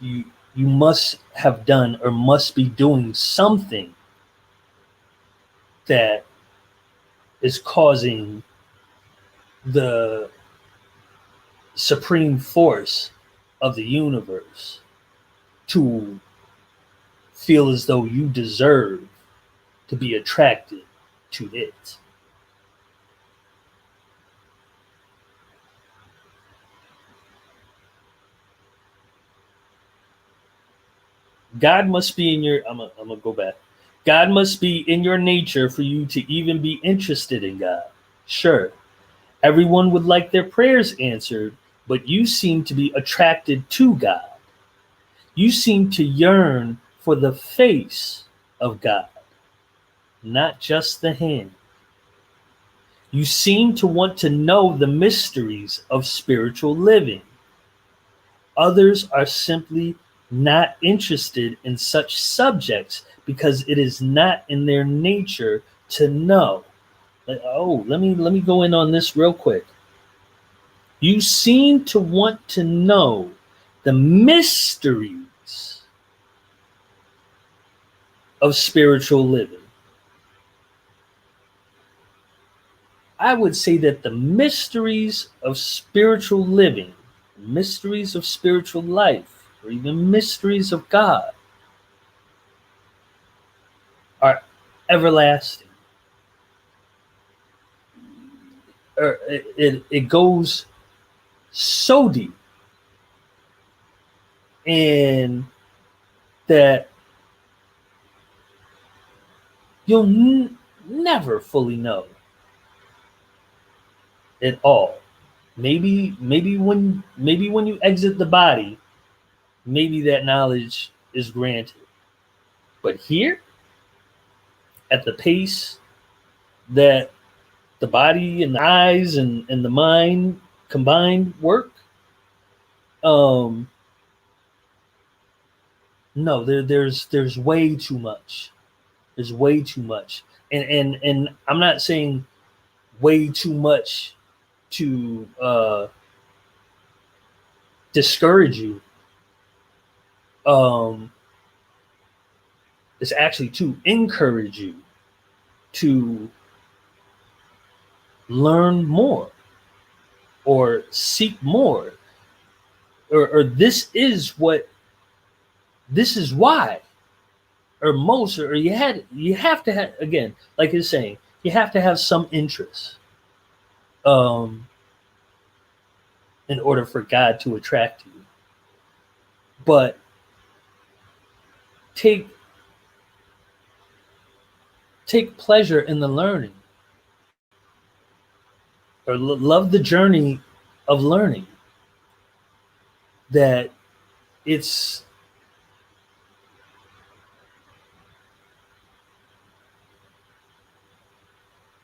you must have done or must be doing something that is causing the supreme force of the universe to feel as though you deserve to be attracted to it. God must be in your, I'm gonna go back. God must be in your nature for you to even be interested in God. Sure, everyone would like their prayers answered, but you seem to be attracted to God. You seem to yearn for the face of God, not just the hand. You seem to want to know the mysteries of spiritual living. Others are simply not interested in such subjects because it is not in their nature to know. Oh, let me go in on this real quick. You seem to want to know the mysteries of spiritual living. I would say that the mysteries of spiritual living, mysteries of spiritual life, or even mysteries of God are everlasting. Or it goes so deep, and that you'll never fully know it all. Maybe when you exit the body, maybe that knowledge is granted. But here, at the pace that the body and the eyes and the mind combined work, no, there's way too much. There's way too much. And I'm not saying way too much to discourage you. It's actually to encourage you to learn more or seek more, or this is why, or most, or you have to have, again, like it's saying, you have to have some interest in order for God to attract you. But take pleasure in the learning, or love the journey of learning. That it's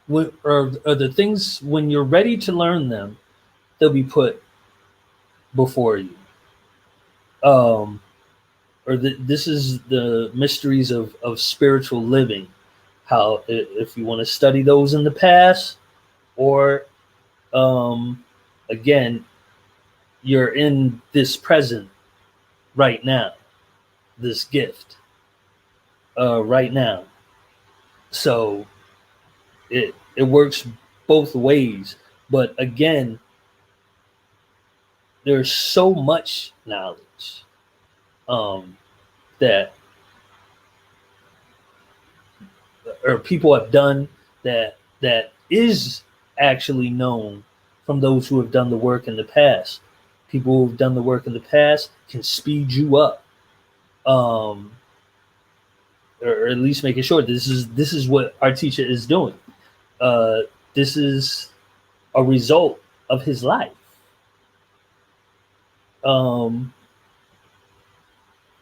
or the things, when you're ready to learn them, they'll be put before you. This is the mysteries of spiritual living. How, if you want to study those in the past, or again, you're in this present right now, this gift right now. So it works both ways. But again, there's so much knowledge that or people have done that is actually known from those who have done the work in the past. People who've done the work in the past can speed you up, or at least making sure this is what our teacher is doing. This is a result of his life. Up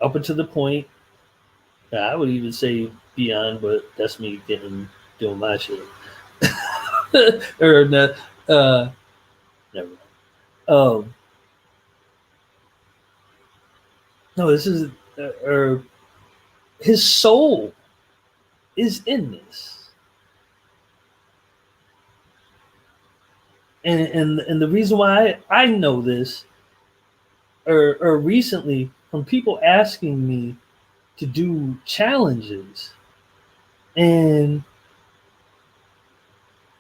until the point, I would even say beyond, but that's me doing my shit. or no, never mind. No, this is or his soul is in this, and the reason why I know this, or recently from people asking me to do challenges, and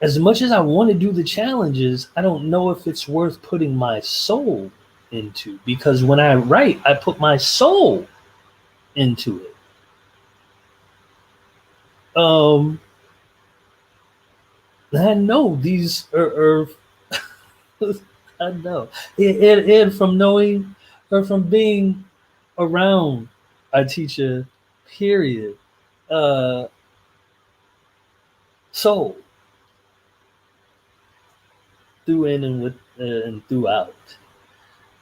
as much as I want to do the challenges, I don't know if it's worth putting my soul into, because when I write, I put my soul into it. I know these are I know, and from knowing or from being around a teacher, period. Uh, soul through in and with and throughout.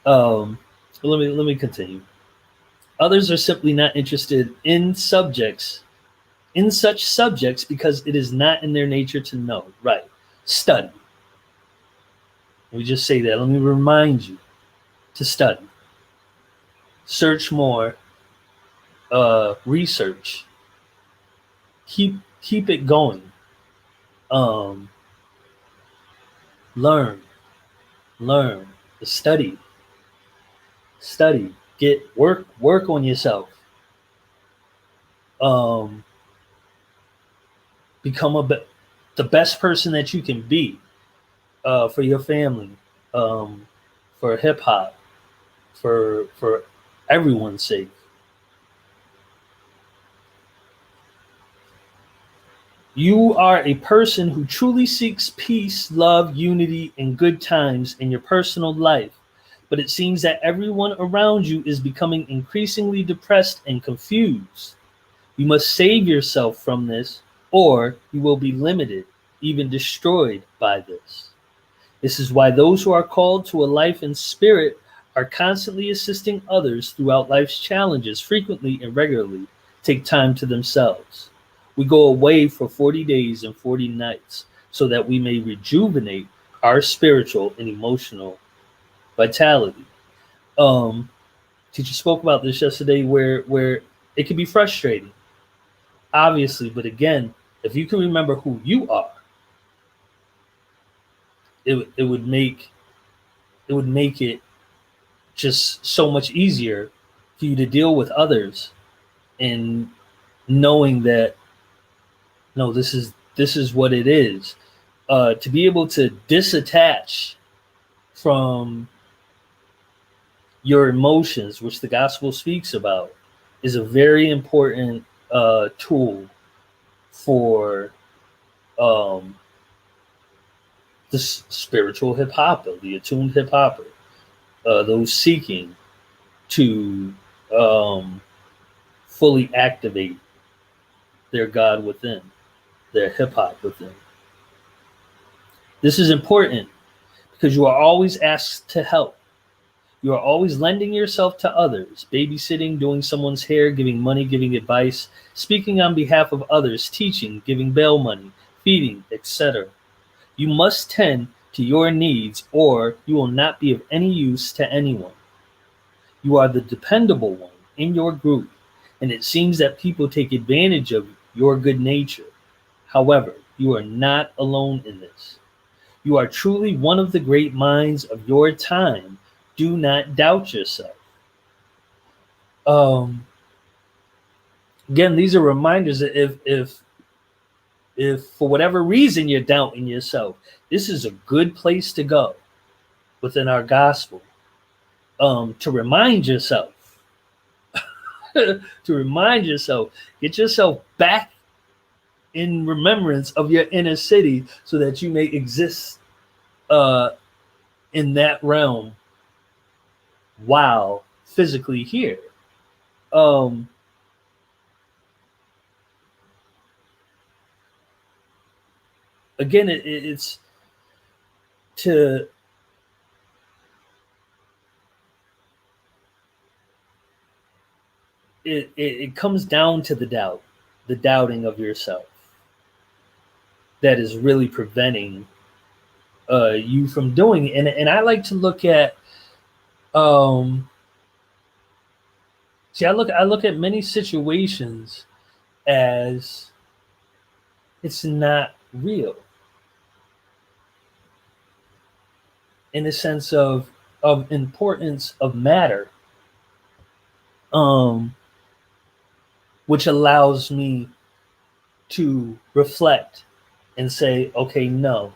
Um, let me continue. Others are simply not interested in such subjects because it is not in their nature to know. Right. Study. We just say that. Let me remind you to study. Search more. Research. Keep it going. Um, learn. Study. Get work on yourself. Become the best person that you can be, for your family, for hip hop, for everyone's sake. You are a person who truly seeks peace, love, unity, and good times in your personal life. But it seems that everyone around you is becoming increasingly depressed and confused. You must save yourself from this, or you will be limited, even destroyed by this. This is why those who are called to a life in spirit are constantly assisting others throughout life's challenges, frequently and regularly take time to themselves. We go away for 40 days and 40 nights so that we may rejuvenate our spiritual and emotional vitality. Teacher spoke about this yesterday, where it can be frustrating, obviously, but again, if you can remember who you are, it would make it just so much easier for you to deal with others, and knowing that no, this is what it is. To be able to disattach from your emotions, which the gospel speaks about, is a very important tool for the spiritual hip hopper, the attuned hip hopper, those seeking to fully activate their God within, their hip hop within. This is important because you are always asked to help. You are always lending yourself to others, babysitting, doing someone's hair, giving money, giving advice, speaking on behalf of others, teaching, giving bail money, feeding, etc. You must tend to your needs, or you will not be of any use to anyone. You are the dependable one in your group, and it seems that people take advantage of your good nature. However, you are not alone in this. You are truly one of the great minds of your time. Do not doubt yourself. Again, these are reminders that if for whatever reason you're doubting yourself, this is a good place to go within our gospel, to remind yourself, get yourself back in remembrance of your inner city so that you may exist in that realm while physically here. Again, it's to it comes down to the doubting of yourself. that is really preventing you from doing it. And I like to look at I look at many situations as it's not real, in the sense of importance of matter, which allows me to reflect and say, okay, no,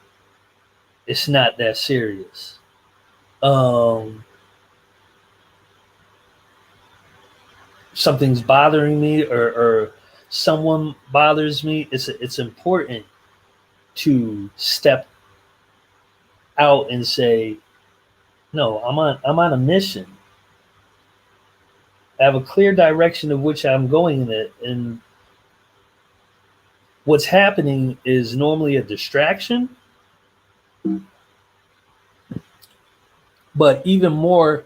it's not that serious. Something's bothering me, or someone bothers me. It's important to step out and say, no, I'm on a mission. I have a clear direction of which I'm going in it, and what's happening is normally a distraction. But even more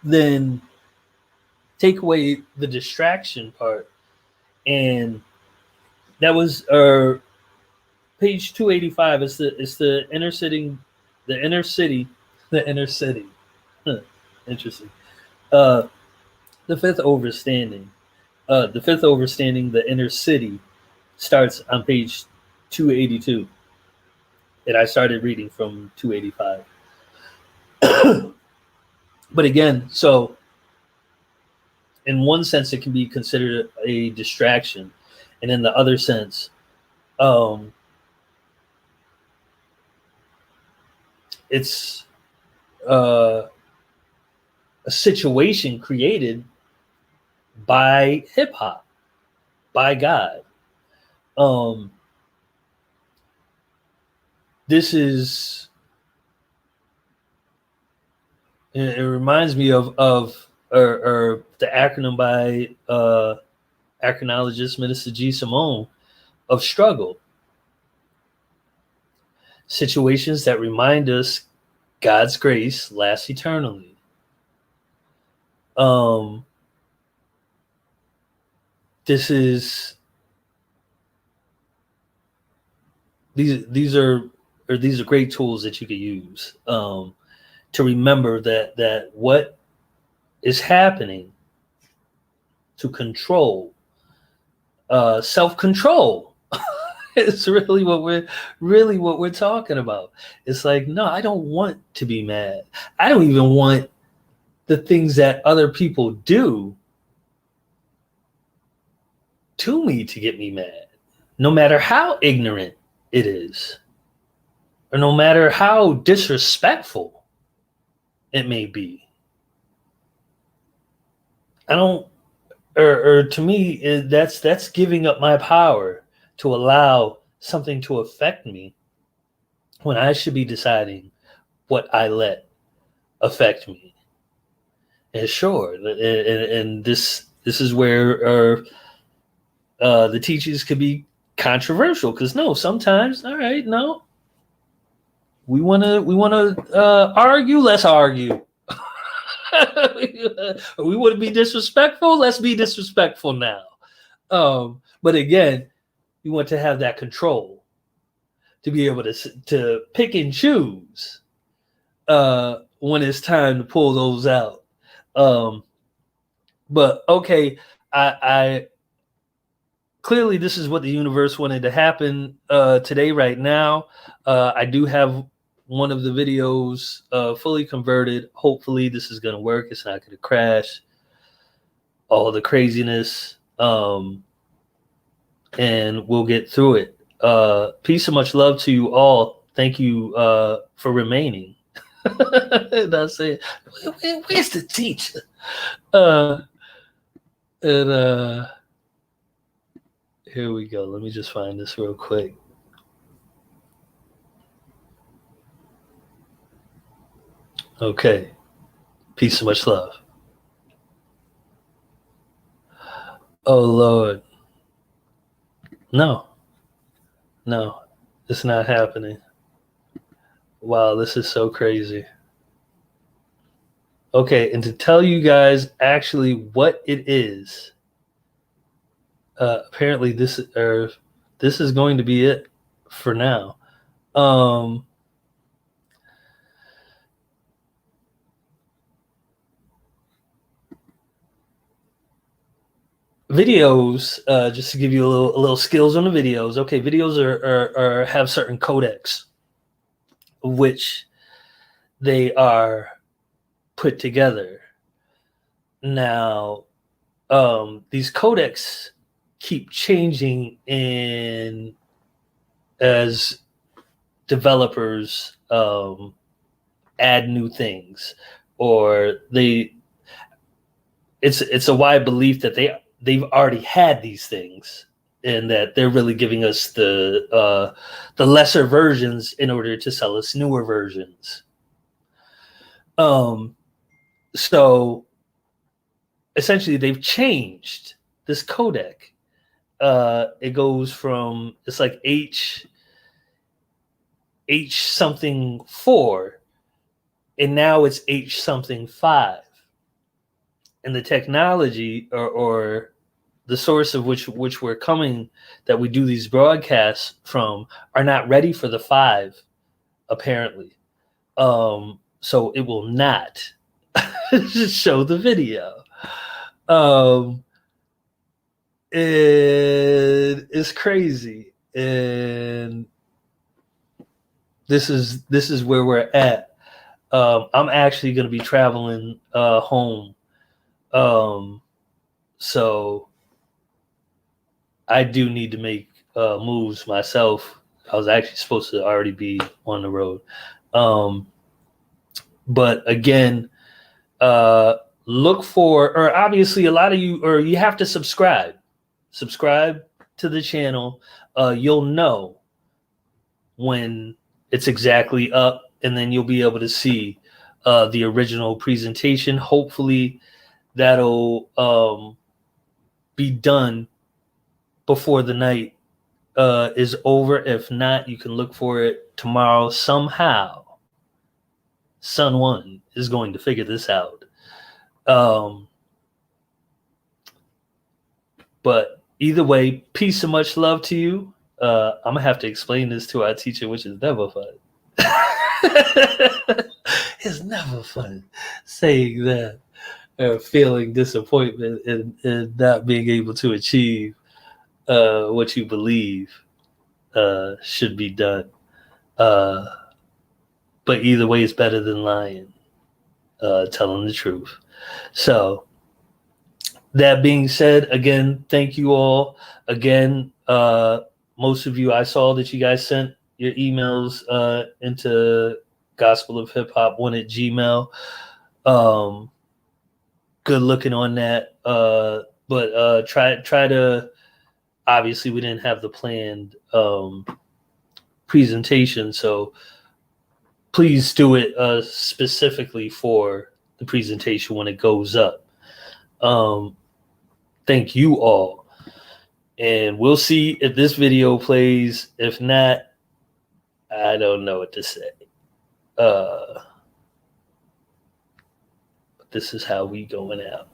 than take away the distraction part, and that was page 285. It's the inner city. Huh, interesting. The fifth overstanding. The inner city, starts on page 282, and I started reading from 285. But again, so in one sense, it can be considered a distraction, and in the other sense, it's a situation created by hip hop, by God. This is. It reminds me of the acronym by Acronologist Minister G. Simone, of struggle. Situations that remind us God's grace lasts eternally. These are great tools that you could use to remember that what is happening, to control, self-control is really what we're talking about. It's like, no, I don't want to be mad. I don't even want the things that other people do to me to get me mad, no matter how ignorant it is, or no matter how disrespectful it may be. I don't, or to me, that's giving up my power to allow something to affect me, when I should be deciding what I let affect me. And sure, and this is where the teachings could be controversial, because no, sometimes, all right, no, we want to argue, let's argue. We want to be disrespectful, let's be disrespectful now. But again, you want to have that control to be able to pick and choose when it's time to pull those out. But okay, I clearly this is what the universe wanted to happen today, right now. I do have one of the videos fully converted. Hopefully this is going to work. It's not going to crash. All the craziness. And we'll get through it. Peace and much love to you all. Thank you for remaining. That's it. Where's the teacher? And here we go. Let me just find this real quick. Okay. Peace and much love. Oh, Lord. No, it's not happening. Wow, this is so crazy. Okay, and to tell you guys actually what it is, apparently this is going to be it for now. Videos, just to give you a little skills on the videos. Okay, videos are have certain codecs, which they are put together. Now, these codecs keep changing in as developers add new things, or it's a wide belief that they've already had these things, and that they're really giving us the lesser versions in order to sell us newer versions. So essentially they've changed this codec. It goes from, it's like H something 4, and now it's H something 5. And the technology or the source of which we're coming, that we do these broadcasts from, are not ready for the 5, apparently. So it will not show the video. It is crazy, and this is where we're at. I'm actually going to be traveling home, so I do need to make moves myself. I was actually supposed to already be on the road, but again, look for, or obviously a lot of you, or you have to subscribe to the channel. You'll know when it's exactly up, and then you'll be able to see the original presentation. Hopefully that'll be done before the night is over. If not, you can look for it tomorrow somehow. Sun One is going to figure this out. But either way, peace and much love to you. I'm gonna have to explain this to our teacher, which is never fun. It's never fun saying that, feeling disappointment and not being able to achieve what you believe should be done. But either way, it's better than lying, telling the truth. So that being said, again, thank you all. Again, most of you, I saw that you guys sent your emails into gospelofhiphop1@gmail.com. Good looking on that. But try to, obviously we didn't have the planned presentation, so please do it specifically for the presentation when it goes up. Thank you all. And we'll see if this video plays. If not, I don't know what to say. But this is how we going out.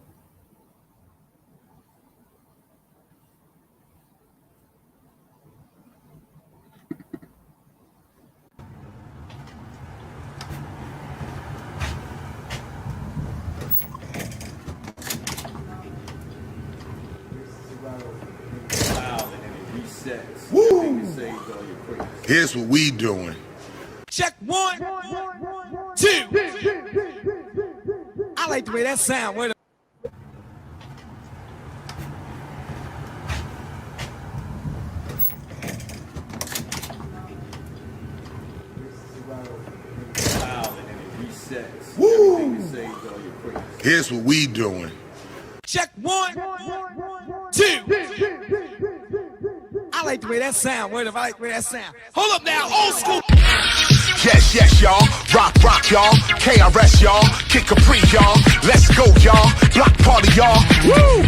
Woo! Here's what we doing. Check 1, 2. I like the way that sound. Wait a Woo! Here's what we doing. Check 1, 2. I like the way that sound. Wait a minute, I like the way that sound. Hold up now, old school. Yes, yes, y'all. Rock, rock, y'all. KRS, y'all. Kick a pre, y'all. Let's go, y'all. Block party, y'all. Woo!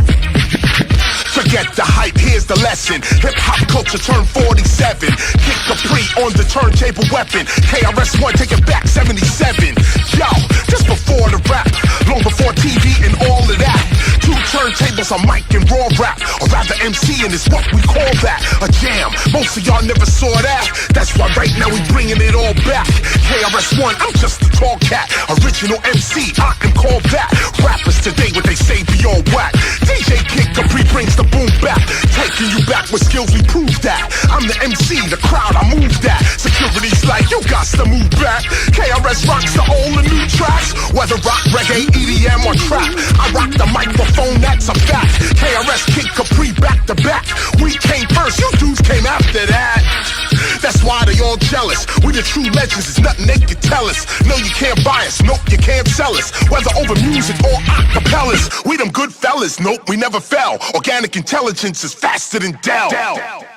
Forget the hype, here's the lesson. Hip-hop culture turned 47. Kid Capri on the turntable weapon. KRS-One take it back 77. Yo, just before the rap, long before TV and all of that. Two turntables, a mic and raw rap, or rather MCing is what we call that. A jam, most of y'all never saw that. That's why right now we bringing it all back. KRS-One, I'm just a tall cat. Original MC, I am called that. Rappers today, what they say be all whack. DJ Kid Capri brings the boom back. Taking you back with skills, we prove that. I'm the MC, the crowd, I move that. Security's like, you got to move back. KRS rocks the old and new tracks. Whether rock, reggae, EDM, or trap, I rock the microphone, that's a fact. KRS, Kid Capri, back to back. We came first, you dudes came after that. That's why they all jealous. We the true legends, it's nothing they can tell us. No, you can't buy us, nope, you can't sell us. Whether over music or acapellas, we them good fellas, nope, we never fell. Organic intelligence is faster than Dell.